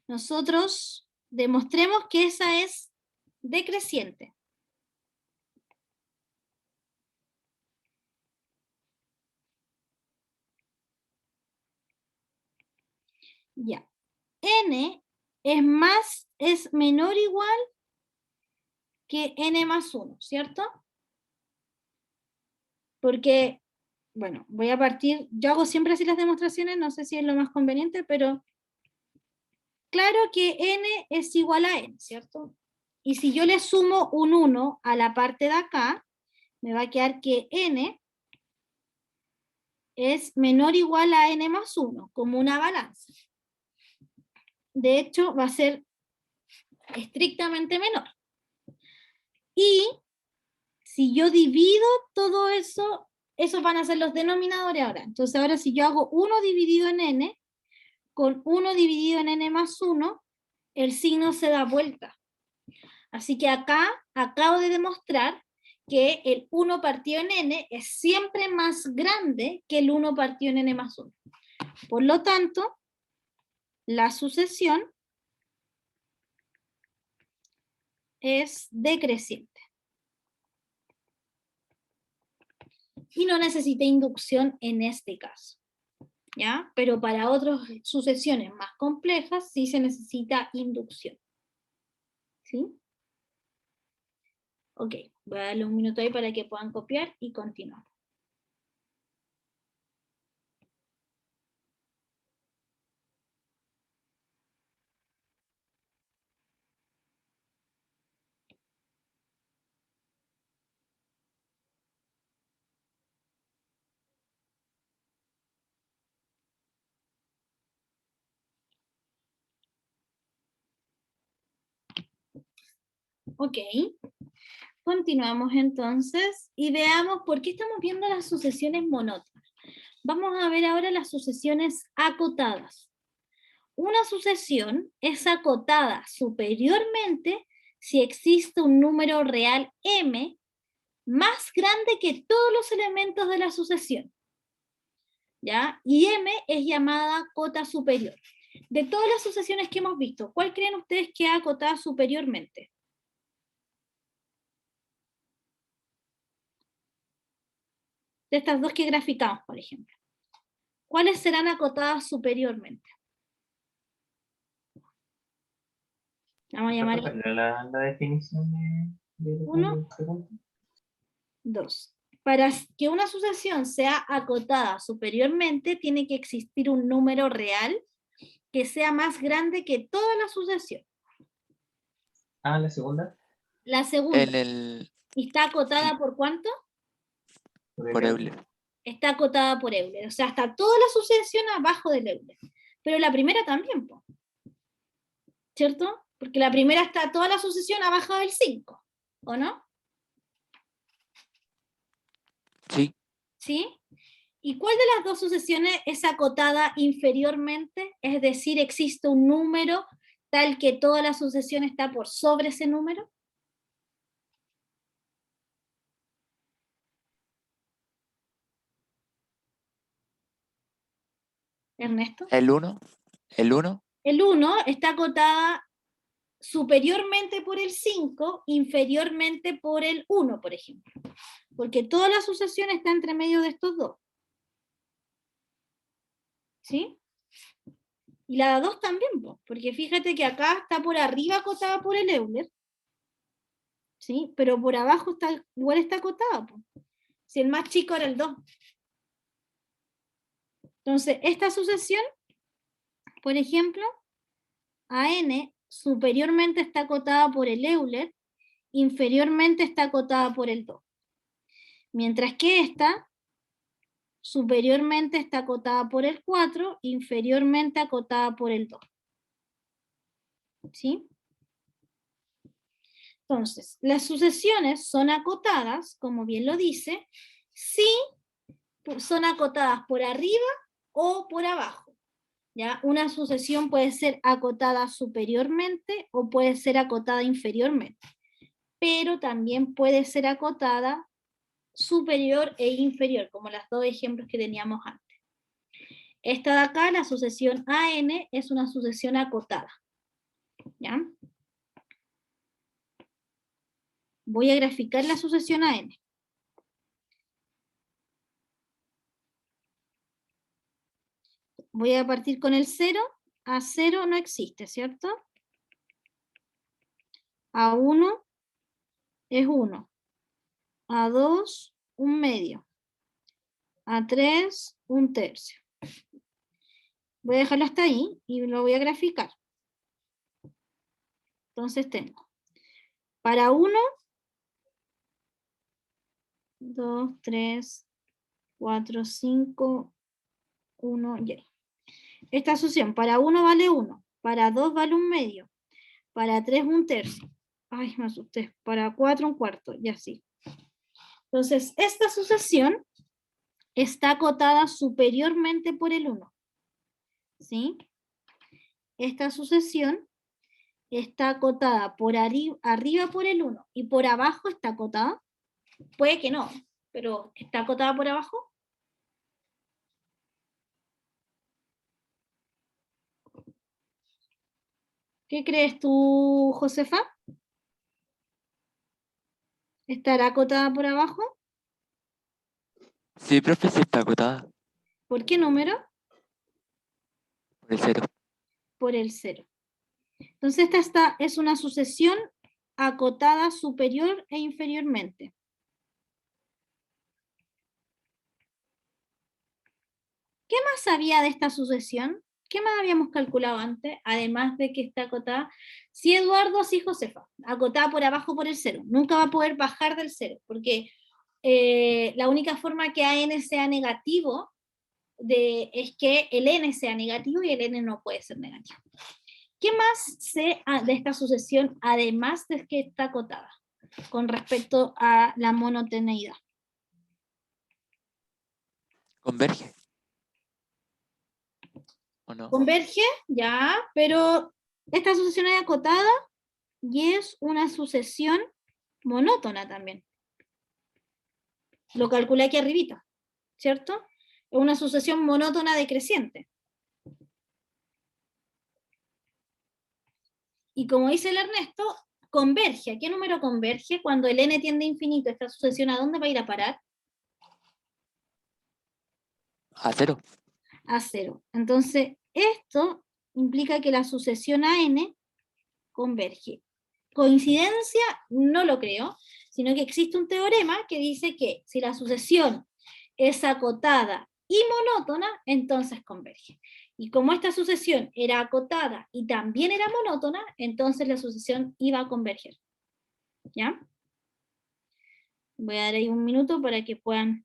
Nosotros demostremos que esa es decreciente. Ya. N es menor o igual que n más 1, ¿cierto? Porque, bueno, voy a partir, yo hago siempre así las demostraciones, no sé si es lo más conveniente, pero claro que n es igual a n, ¿cierto? Y si yo le sumo un 1 a la parte de acá, me va a quedar que n es menor o igual a n más 1, como una balanza. De hecho, va a ser estrictamente menor. Y si yo divido todo eso, esos van a ser los denominadores ahora. Entonces ahora si yo hago 1 dividido en n, con 1 dividido en n más 1, el signo se da vuelta. Así que acá acabo de demostrar que el 1 partido en n es siempre más grande que el 1 partido en n más 1. Por lo tanto, la sucesión es decreciente. Y no necesita inducción en este caso. ¿Ya? Pero para otras sucesiones más complejas sí se necesita inducción. ¿Sí? Ok, voy a darle un minuto ahí para que puedan copiar y continuar. Ok, continuamos entonces y veamos por qué estamos viendo las sucesiones monótonas. Vamos a ver ahora las sucesiones acotadas. Una sucesión es acotada superiormente si existe un número real m más grande que todos los elementos de la sucesión. ¿Ya? Y m es llamada cota superior. De todas las sucesiones que hemos visto, ¿cuál creen ustedes que ha acotado superiormente? De estas dos que graficamos, por ejemplo. ¿Cuáles serán acotadas superiormente? Vamos a llamar ¿Cuál era la definición de Uno. la pregunta? 2. Para que una sucesión sea acotada superiormente, tiene que existir un número real que sea más grande que toda la sucesión. Ah, la segunda. La segunda. En el. ¿Y está acotada por cuánto? Por Euler. Está acotada por Euler. O sea, está toda la sucesión abajo del Euler. Pero la primera también, ¿cierto? Porque la primera está toda la sucesión abajo del 5, ¿o no? Sí. ¿Sí? ¿Y cuál de las dos sucesiones es acotada inferiormente? Es decir, existe un número tal que toda la sucesión está por sobre ese número. Ernesto. El 1, el 1, El 1 está acotada superiormente por el 5, inferiormente por el 1, por ejemplo. Porque toda la sucesión está entre medio de estos dos. ¿Sí? Y la 2 también, porque fíjate que acá está por arriba acotada por el Euler, ¿sí? Pero por abajo está, igual está acotada. Si el más chico era el 2. Entonces, esta sucesión, por ejemplo, AN superiormente está acotada por el Euler, inferiormente está acotada por el 2. Mientras que esta superiormente está acotada por el 4, inferiormente acotada por el 2. ¿Sí? Entonces, las sucesiones son acotadas, como bien lo dice, si son acotadas por arriba o por abajo. ¿Ya? Una sucesión puede ser acotada superiormente o puede ser acotada inferiormente, pero también puede ser acotada superior e inferior, como los dos ejemplos que teníamos antes. Esta de acá, la sucesión AN, es una sucesión acotada. ¿Ya? Voy a graficar la sucesión AN. Voy a partir con el 0. A0 no existe, ¿cierto? A1 es 1. A2, un medio. A3, un tercio. Voy a dejarlo hasta ahí y lo voy a graficar. Entonces tengo para 1, 2, 3, 4, 5, 1, y esta sucesión para 1 vale 1, para 2 vale un medio, para 3 un tercio. Ay, me asusté. Para 4 un cuarto, y así. Entonces, esta sucesión está acotada superiormente por el 1. ¿Sí? Esta sucesión está acotada por arriba por el 1 y por abajo está acotada. Puede que no, pero ¿está acotada por abajo? ¿Qué crees tú, Josefa? ¿Estará acotada por abajo? sí, profe, sí está acotada ¿Por qué número? por el 0. Por el 0. Entonces esta es una sucesión acotada superior e inferiormente. ¿Qué más sabía de esta sucesión? ¿Qué más habíamos calculado antes? Además de que está acotada. Si Eduardo, si Josefa, acotada por abajo por el 0. Nunca va a poder bajar del 0, porque la única forma que AN sea negativo es que el N sea negativo y el N no puede ser negativo. ¿Qué más sé de esta sucesión, además de que está acotada, con respecto a la monotoneidad? ¿Converge? ¿O no? Converge, ya, pero esta sucesión es acotada y es una sucesión monótona también. Lo calculé aquí arribita, ¿cierto? Es una sucesión monótona decreciente. Y como dice el Ernesto, converge. ¿A qué número converge? Cuando el n tiende a infinito, esta sucesión, ¿a dónde va a ir a parar? A 0. A 0. Entonces, esto implica que la sucesión a n converge. ¿Coincidencia? No lo creo, sino que existe un teorema que dice que si la sucesión es acotada y monótona, entonces converge. Y como esta sucesión era acotada y también era monótona, entonces la sucesión iba a converger. ¿Ya? Voy a dar ahí un minuto para que puedan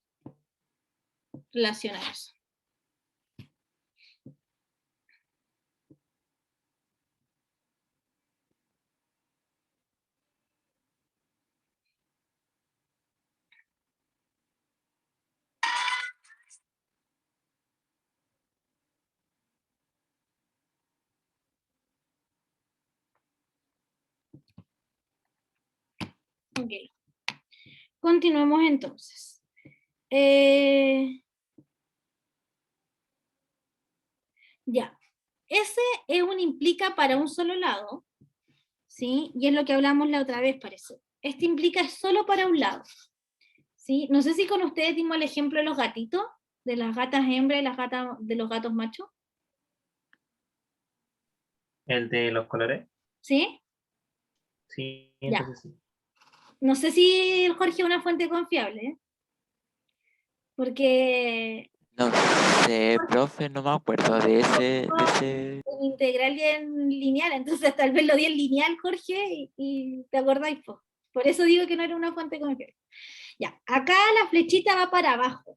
relacionar eso. Ok. Continuemos entonces. Ya. Ese es un implica para un solo lado, ¿sí? Y es lo que hablamos la otra vez, parece. Este implica solo para un lado, ¿sí? No sé si con ustedes dimos el ejemplo de los gatitos, de las gatas hembras y las gatas de los gatos machos, El de los colores. ¿sí? Sí, Ya. entonces sí. No sé si el Jorge es una fuente confiable, ¿eh? Porque No sé, profe, no me acuerdo de ese. en integral y en lineal, entonces tal vez lo di en lineal, Jorge, y te acordáis, po. Por eso digo que no era una fuente confiable. Ya, acá la flechita va para abajo.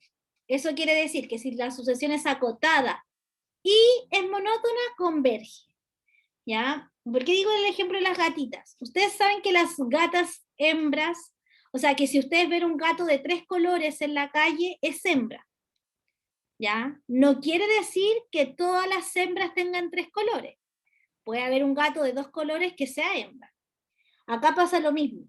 Eso quiere decir que si la sucesión es acotada y es monótona, converge. ¿Ya? ¿Por qué digo el ejemplo de las gatitas? Ustedes saben que las gatas hembras, o sea, que si ustedes ven un gato de 3 colores en la calle, es hembra. ¿Ya? No quiere decir que todas las hembras tengan 3 colores. Puede haber un gato de 2 colores que sea hembra. Acá pasa lo mismo.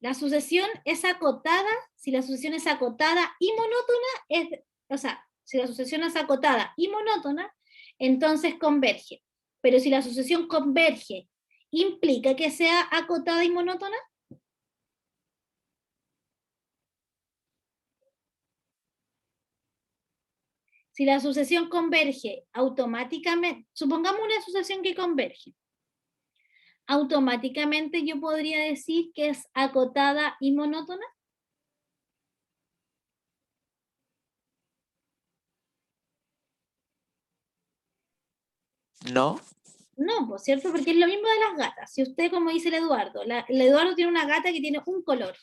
La sucesión es acotada, si la sucesión es acotada y monótona, o sea, si la sucesión es acotada y monótona, entonces converge. Pero si la sucesión converge, ¿implica que sea acotada y monótona? Si la sucesión converge automáticamente, supongamos una sucesión que converge, automáticamente yo podría decir que es acotada y monótona. No, No, por cierto, porque es lo mismo de las gatas. Si usted, como dice el Eduardo, el Eduardo tiene una gata que tiene un color.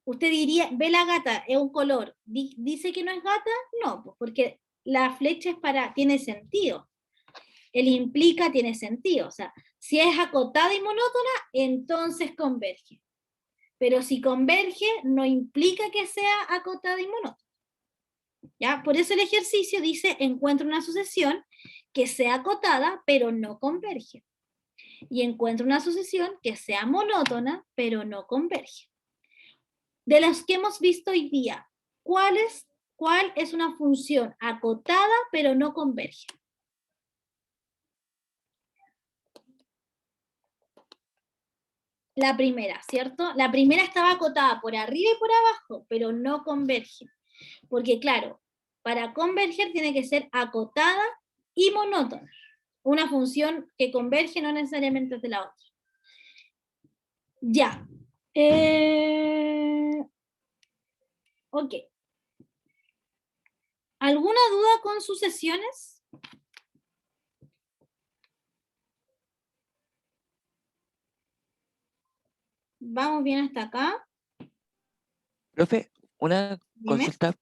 Usted diría, ve la gata, es un color. ¿Dice que no es gata? No, pues porque la flecha es tiene sentido. El implica tiene sentido. O sea, si es acotada y monótona, entonces converge. Pero si converge, no implica que sea acotada y monótona. ¿Ya? Por eso el ejercicio dice, encuentra una sucesión que sea acotada, pero no converge. Y encuentra una sucesión que sea monótona, pero no converge. De las que hemos visto hoy día, ¿cuál es una función acotada, pero no converge? La primera, ¿cierto? La primera estaba acotada por arriba y por abajo, pero no converge. Porque claro, para converger tiene que ser acotada y monótona. Una función que converge no necesariamente es de la otra. Ya. Ok. ¿Alguna duda con sucesiones? ¿Vamos bien hasta acá? profe, una Dime. consulta.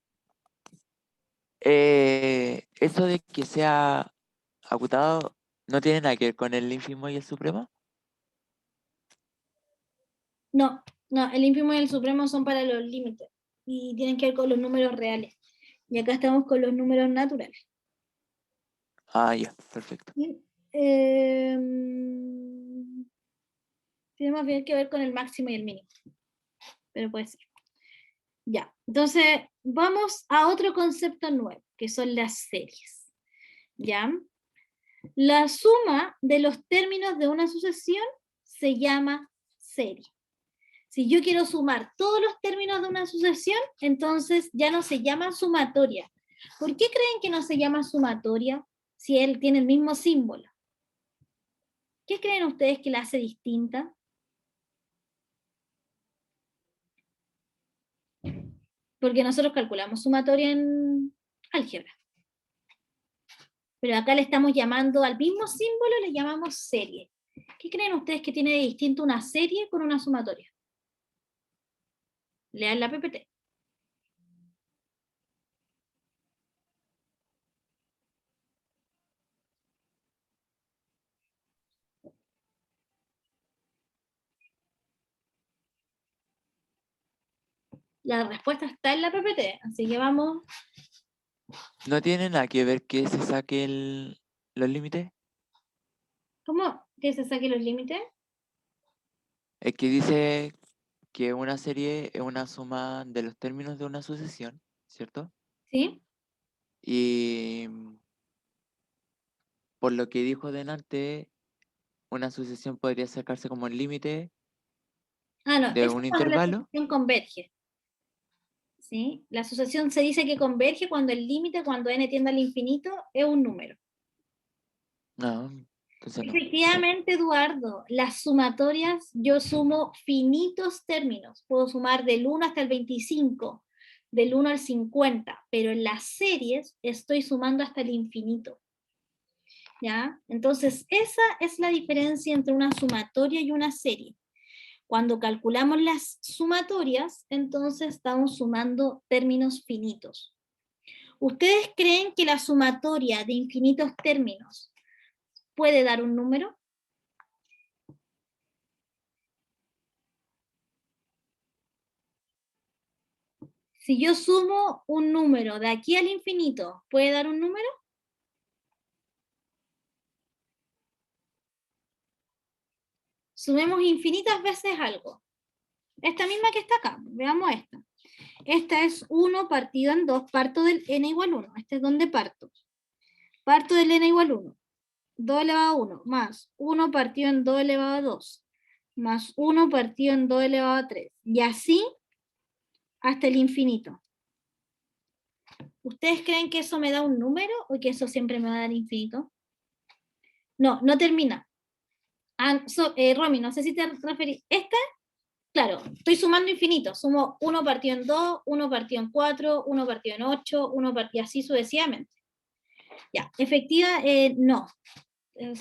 Eso de que sea acotado no tiene nada que ver con el ínfimo y el supremo. No, el ínfimo y el supremo son para los límites y tienen que ver con los números reales. Y acá estamos con los números naturales. Ah, ya, perfecto. Tiene más bien que ver con el máximo y el mínimo. Pero puede ser. Ya, entonces vamos a otro concepto nuevo, que son las series. ¿Ya? La suma de los términos de una sucesión se llama serie. Si yo quiero sumar todos los términos de una sucesión, entonces ya no se llama sumatoria. ¿Por qué creen que no se llama sumatoria si él tiene el mismo símbolo? ¿Qué creen ustedes que la hace distinta? Porque nosotros calculamos sumatoria en álgebra. Pero acá le estamos llamando al mismo símbolo, le llamamos serie. ¿Qué creen ustedes que tiene de distinto una serie con una sumatoria? Lean la PPT. La respuesta está en la PPT, así que vamos. ¿No tiene nada que ver que se saque los límites? ¿Cómo que se saquen los límites? Es que dice que una serie es una suma de los términos de una sucesión, ¿cierto? ¿Sí? Y por lo que dijo delante, una sucesión podría sacarse como el límite Ah, no, de eso un es cuando la intervalo. sucesión converge. ¿Sí? La sucesión se dice que converge cuando el límite, cuando n tiende al infinito, es un número. No, entonces no. Efectivamente, Eduardo, las sumatorias, yo sumo finitos términos. Puedo sumar del 1 hasta el 25, del 1 al 50, pero en las series estoy sumando hasta el infinito. ¿Ya? Entonces, esa es la diferencia entre una sumatoria y una serie. Cuando calculamos las sumatorias, entonces estamos sumando términos finitos. ¿Ustedes creen que la sumatoria de infinitos términos puede dar un número? Si yo sumo un número de aquí al infinito, ¿puede dar un número? Sumemos infinitas veces algo. Esta misma que está acá, veamos esta. Esta es 1 partido en 2, parto del n igual 1. Este es donde parto. Parto del n igual 1. 2 elevado a 1, más 1 partido en 2 elevado a 2, más 1 partido en 2 elevado a 3. Y así hasta el infinito. ¿Ustedes creen que eso me da un número o que eso siempre me va a dar infinito? No, no termina. Romy, no sé si te referís. Esta, claro, estoy sumando infinito. Sumo 1 partido en 2, 1 partido en 4, 1 partido en 8, 1 partido así sucesivamente. Ya, efectiva, no.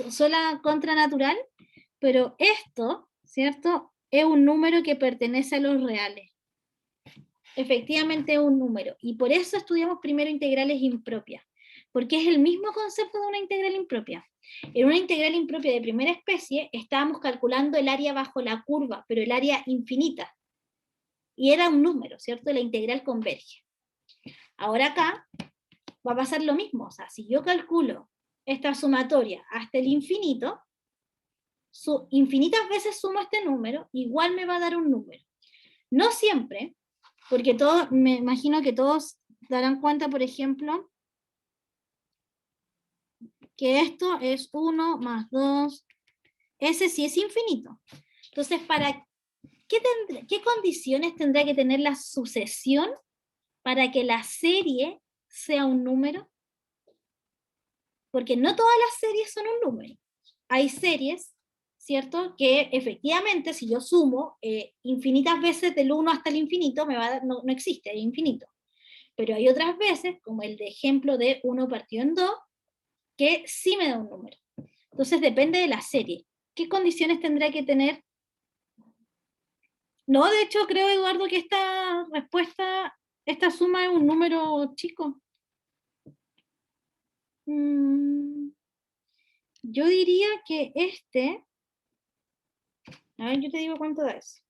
Sola contra natural, pero esto, ¿cierto? Es un número que pertenece a los reales. Efectivamente es un número. Y por eso estudiamos primero integrales impropias, porque es el mismo concepto de una integral impropia. En una integral impropia de primera especie estábamos calculando el área bajo la curva, pero el área infinita. Y era un número, ¿cierto? La integral converge. Ahora acá va a pasar lo mismo. O sea, si yo calculo esta sumatoria hasta el infinito, infinitas veces sumo este número, igual me va a dar un número. No siempre, porque todos, me imagino que todos darán cuenta, por ejemplo, que esto es 1 más 2, ese sí es infinito. Entonces, ¿qué condiciones tendrá que tener la sucesión para que la serie sea un número? Porque no todas las series son un número. Hay series, ¿cierto? Que efectivamente, si yo sumo infinitas veces del 1 hasta el infinito, me va a dar, no existe, es infinito. Pero hay otras veces, como el de ejemplo de 1 partido en 2, que sí me da un número. Entonces depende de la serie. ¿Qué condiciones tendrá que tener? No, de hecho creo, Eduardo, que esta respuesta, esta suma es un número chico. Yo diría que este, a ver, yo te digo cuánto da eso.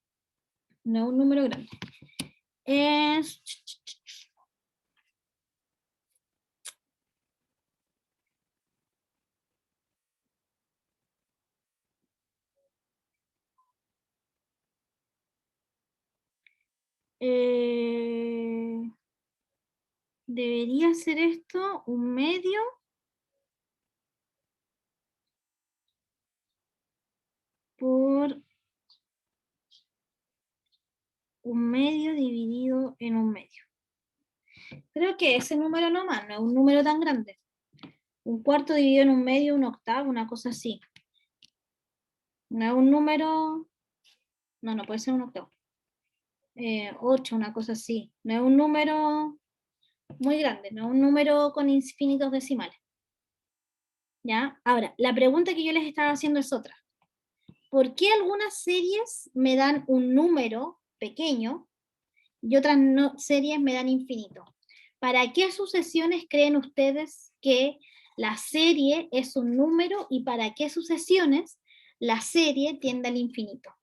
No es un número grande. Es... debería ser esto un medio por un medio dividido en un medio. Creo que ese número nomás, no es un número tan grande. Un cuarto dividido en un medio, un octavo, una cosa así. No es un número... No puede ser un octavo. 8, una cosa así. No es un número muy grande, no es un número con infinitos decimales. ¿Ya? Ahora, la pregunta que yo les estaba haciendo es otra. ¿Por qué algunas series me dan un número pequeño y otras series me dan infinito? ¿Para qué sucesiones creen ustedes que la serie es un número y para qué sucesiones la serie tiende al infinito?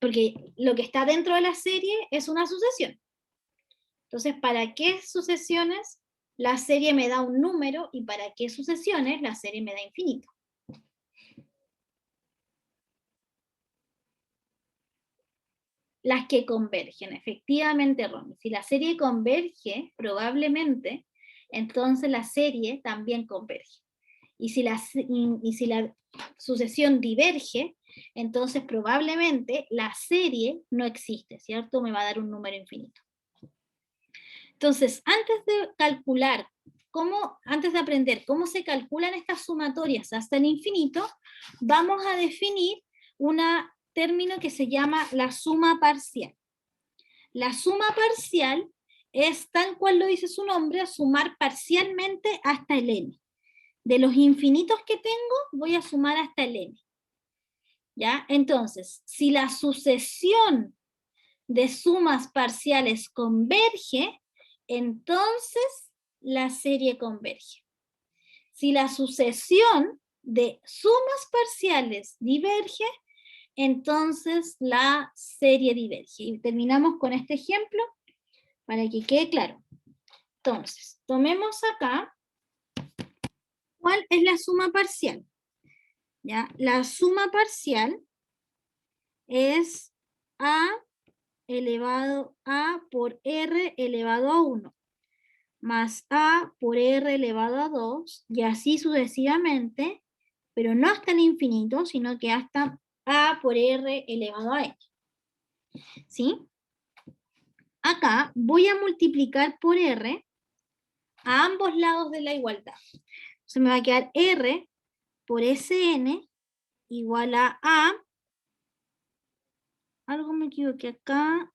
Porque lo que está dentro de la serie es una sucesión. Entonces, ¿para qué sucesiones la serie me da un número y para qué sucesiones la serie me da infinito? las que convergen. Efectivamente, Romy, si la serie converge, probablemente, entonces la serie también converge. Y si la sucesión diverge, entonces probablemente la serie no existe, ¿cierto? Me va a dar un número infinito. Entonces, antes de calcular, antes de aprender cómo se calculan estas sumatorias hasta el infinito, vamos a definir un término que se llama la suma parcial. La suma parcial es, tal cual lo dice su nombre, sumar parcialmente hasta el n. De los infinitos que tengo, voy a sumar hasta el n. ¿Ya? Entonces, si la sucesión de sumas parciales converge, entonces la serie converge. Si la sucesión de sumas parciales diverge, entonces la serie diverge. Y terminamos con este ejemplo para que quede claro. Entonces, tomemos acá, ¿cuál es la suma parcial? ¿Ya? La suma parcial es a elevado a por r elevado a 1, más a por r elevado a 2, y así sucesivamente, pero no hasta el infinito, sino que hasta a por r elevado a n. ¿Sí? Acá voy a multiplicar por r a ambos lados de la igualdad. Entonces me va a quedar r por Sn igual a algo me equivoqué acá.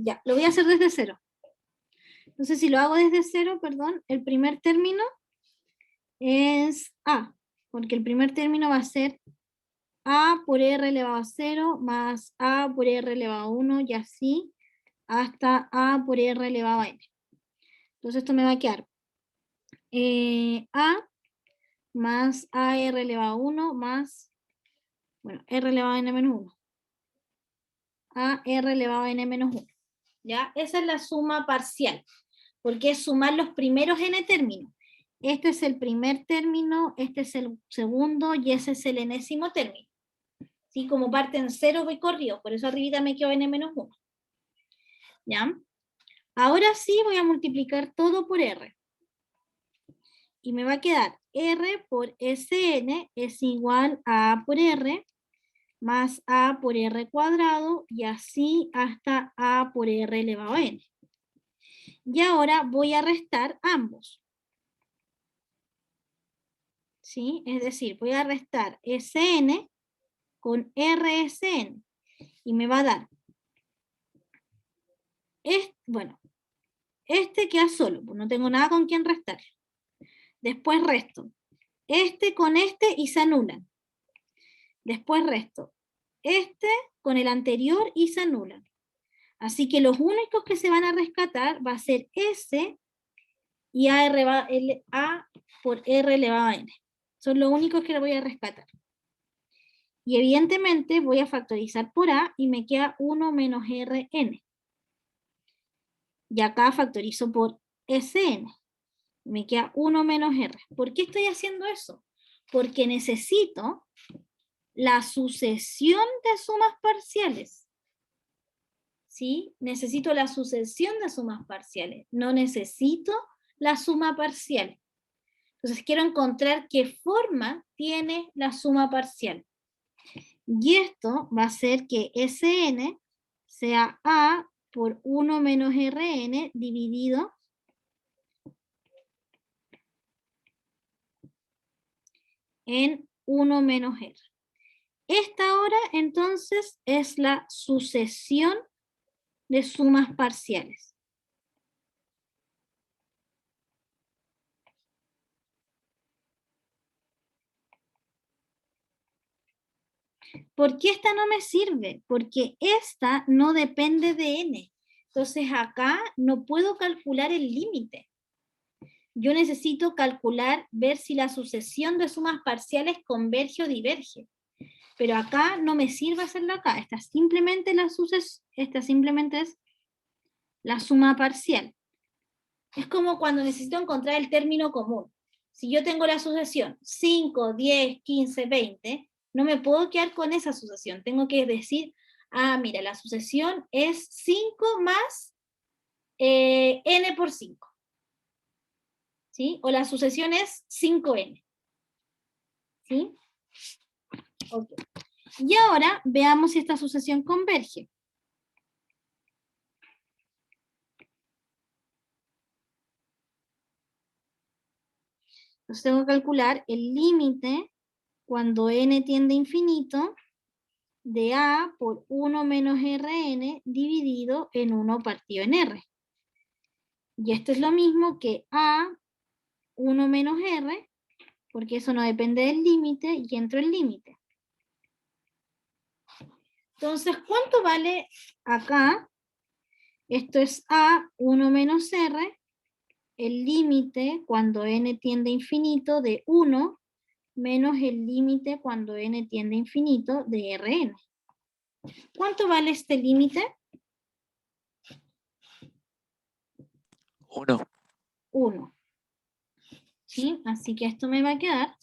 Ya, lo voy a hacer desde cero. Entonces, si lo hago desde cero, perdón, el primer término es a, porque el primer término va a ser a por r elevado a 0 más a por r elevado a 1 y así hasta a por r elevado a n. Entonces esto me va a quedar a más a r elevado a 1 más, bueno, r elevado a n menos 1. A r elevado a n menos 1. ¿Ya? Esa es la suma parcial, porque es sumar los primeros n términos. Este es el primer término, este es el segundo y ese es el enésimo término. ¿Sí? Como parte en cero voy corrido, por eso arribita me quedo n menos 1. ¿Ya? Ahora sí voy a multiplicar todo por r. Y me va a quedar r por Sn es igual a a por r más a por r cuadrado y así hasta a por r elevado a n. Y ahora voy a restar ambos. ¿Sí? Es decir, voy a restar Sn con RSN y me va a dar, este queda solo, pues no tengo nada con quien restar. Después resto este con este y se anulan. Después resto este con el anterior y se anulan. Así que los únicos que se van a rescatar va a ser S y A por R elevado a N. Son los únicos que voy a rescatar. Y evidentemente voy a factorizar por A y me queda 1 menos Rn. Y acá factorizo por Sn. Me queda 1 menos R. ¿Por qué estoy haciendo eso? Porque necesito la sucesión de sumas parciales. ¿Sí? Necesito la sucesión de sumas parciales. No necesito la suma parcial. Entonces quiero encontrar qué forma tiene la suma parcial. Y esto va a hacer que Sn sea A por 1 menos Rn dividido en 1 menos R. Esta ahora entonces es la sucesión de sumas parciales. ¿Por qué esta no me sirve? Porque esta no depende de n. Entonces acá no puedo calcular el límite. yo necesito calcular, ver si la sucesión de sumas parciales converge o diverge. Pero acá no me sirve hacerlo acá. Esta simplemente es la suma parcial. Es como cuando necesito encontrar el término común. Si yo tengo la sucesión 5, 10, 15, 20, no me puedo quedar con esa sucesión. Tengo que decir, mira, la sucesión es 5 más n por 5. ¿Sí? O la sucesión es 5n. ¿Sí? Ok. Y ahora veamos si esta sucesión converge. Entonces tengo que calcular el límite cuando n tiende a infinito de a por 1 menos Rn dividido en 1 partido en R. Y esto es lo mismo que a 1 menos R, porque eso no depende del límite, y entro el límite. Entonces, ¿cuánto vale acá? Esto es a 1 menos R, el límite cuando n tiende a infinito de 1 menos el límite cuando n tiende a infinito de Rn. ¿Cuánto vale este límite? 1. 1. ¿Sí? Así que esto me va a quedar.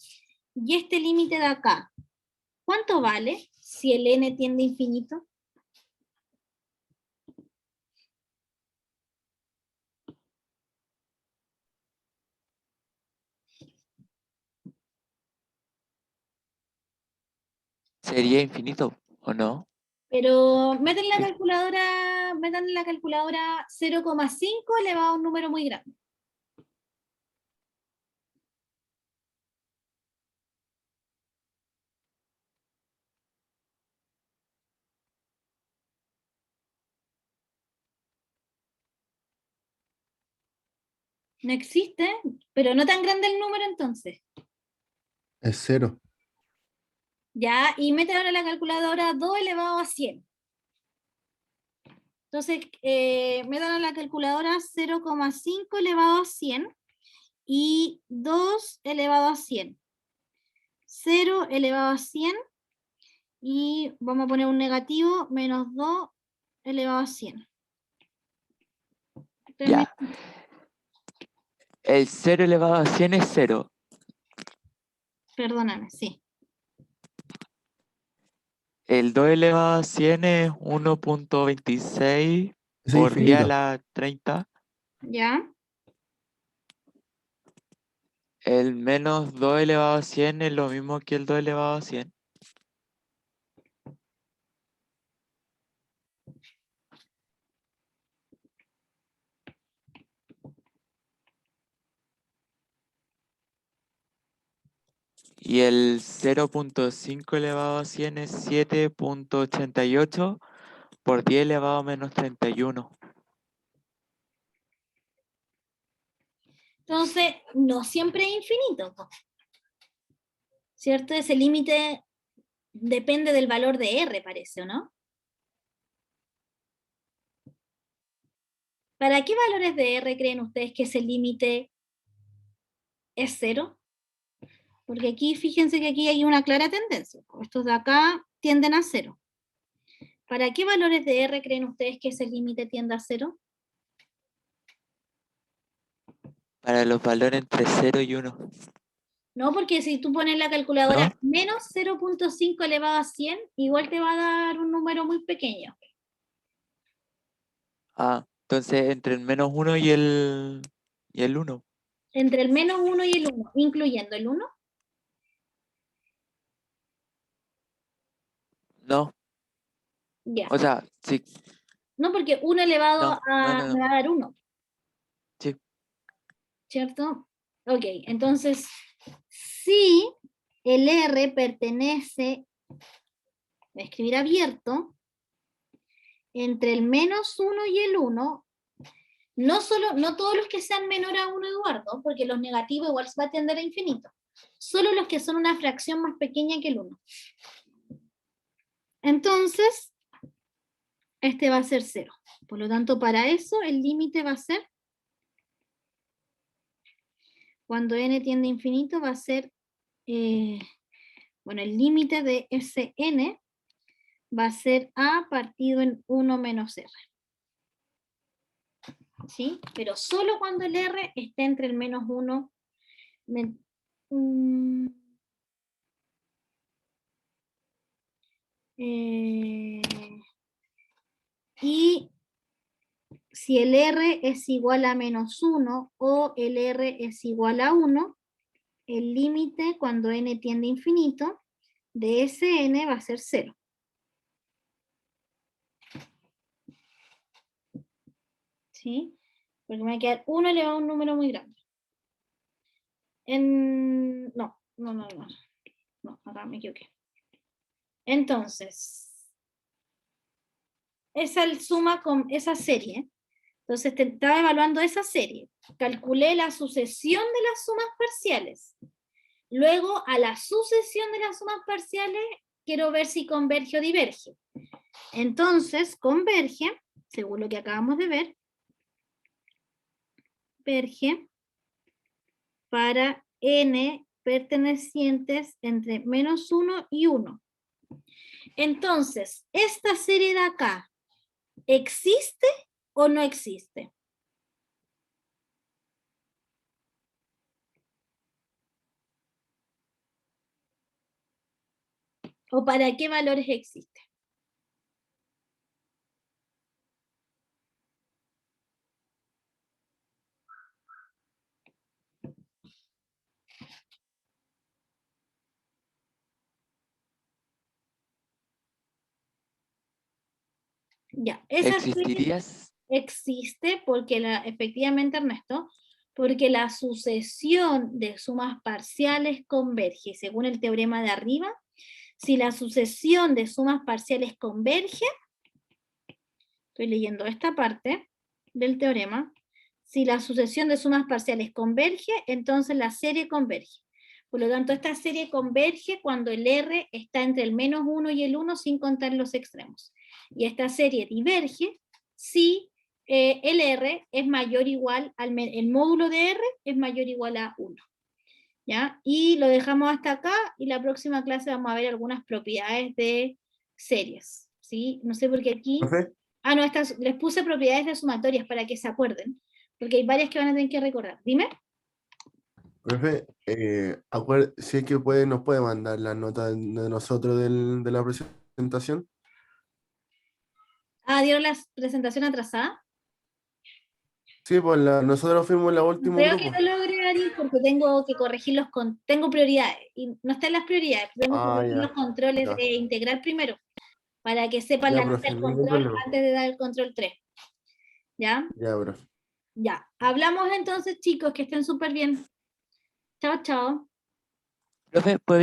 Y este límite de acá, ¿cuánto vale si el n tiende a infinito? ¿Sería infinito o no? Pero metan en Sí. la calculadora 0,5 elevado a un número muy grande. No existe, pero no tan grande el número entonces. Es 0. Ya, y meten ahora en la calculadora 2 elevado a 100. Entonces, metan en la calculadora 0,5 elevado a 100 y 2 elevado a 100. 0 elevado a 100 y vamos a poner un negativo, menos 2 elevado a 100. Entonces, Ya. El 0 elevado a 100 es 0. perdóname, sí. El 2 elevado a 100 es 1.26 Es por 10 a infinito. la 30. ¿Ya? El menos 2 elevado a 100 es lo mismo que el 2 elevado a 100. Y el 0.5 elevado a 100 es 7.88 por 10 elevado a menos 31. Entonces, no siempre es infinito, po, ¿cierto? Ese límite depende del valor de R, parece, ¿o no? ¿Para qué valores de R creen ustedes que ese límite es 0? Porque aquí, fíjense que aquí hay una clara tendencia. Estos de acá tienden a 0. ¿Para qué valores de R creen ustedes que ese límite tiende a 0? Para los valores entre 0 y 1. No, porque si tú pones la calculadora ¿No? menos 0.5 elevado a 100, igual te va a dar un número muy pequeño. Entonces entre el menos 1 y el 1. Entre el menos 1 y el 1, incluyendo el 1. No, Ya. o sea, sí, No, porque 1 elevado no, me va a dar 1, sí. ¿cierto? Ok, entonces, si el R pertenece, voy a escribir abierto, entre el menos 1 y el 1, no todos los que sean menor a 1, Eduardo, porque los negativos igual se va a tender a infinito, solo los que son una fracción más pequeña que el 1. Entonces, este va a ser 0. Por lo tanto, para eso el límite va a ser cuando n tiende a infinito va a ser, bueno, el límite de ese n va a ser a partido en 1 menos r. ¿Sí? Pero solo cuando el r esté entre el menos 1 y si el r es igual a menos 1 o el r es igual a 1, el límite cuando n tiende a infinito de ese n va a ser 0. ¿Sí? Porque me va a quedar 1 elevado a un número muy grande. No, acá me equivoqué. Entonces, esa suma con esa serie. Entonces estaba evaluando esa serie. Calculé la sucesión de las sumas parciales. Luego, a la sucesión de las sumas parciales, quiero ver si converge o diverge. Entonces, converge, según lo que acabamos de ver, converge para n pertenecientes entre menos 1 y 1. Entonces, esta serie de acá, ¿existe o no existe? ¿O para qué valores existe? Ya, esa serie ¿Existirías? existe porque efectivamente, Ernesto, porque la sucesión de sumas parciales converge. Según el teorema de arriba, si la sucesión de sumas parciales converge, estoy leyendo esta parte del teorema, si la sucesión de sumas parciales converge, entonces la serie converge. Por lo tanto, esta serie converge cuando el R está entre el menos 1 y el 1 sin contar los extremos. Y esta serie diverge si el R es mayor o igual el módulo de R es mayor o igual a 1. ¿Ya? Y lo dejamos hasta acá y la próxima clase vamos a ver algunas propiedades de series. ¿Sí? No sé por qué aquí... ¿Profe? No, les puse propiedades de sumatorias para que se acuerden, porque hay varias que van a tener que recordar. Dime. Profe, si es que nos puede mandar la nota de nosotros de la presentación. ¿Dieron la presentación atrasada? Sí, pues nosotros fuimos la último Creo que grupo. no logré, Ari, porque tengo que corregir tengo prioridades, y no están las prioridades, tengo que corregir los Ya, controles ya, integral primero, para que sepan ya, la nota profe, del ningún control problema. antes de dar el control 3. ¿Ya? Ya, profe. Ya. Hablamos entonces, chicos, que estén súper bien. Chao, chao. Profe, ¿puede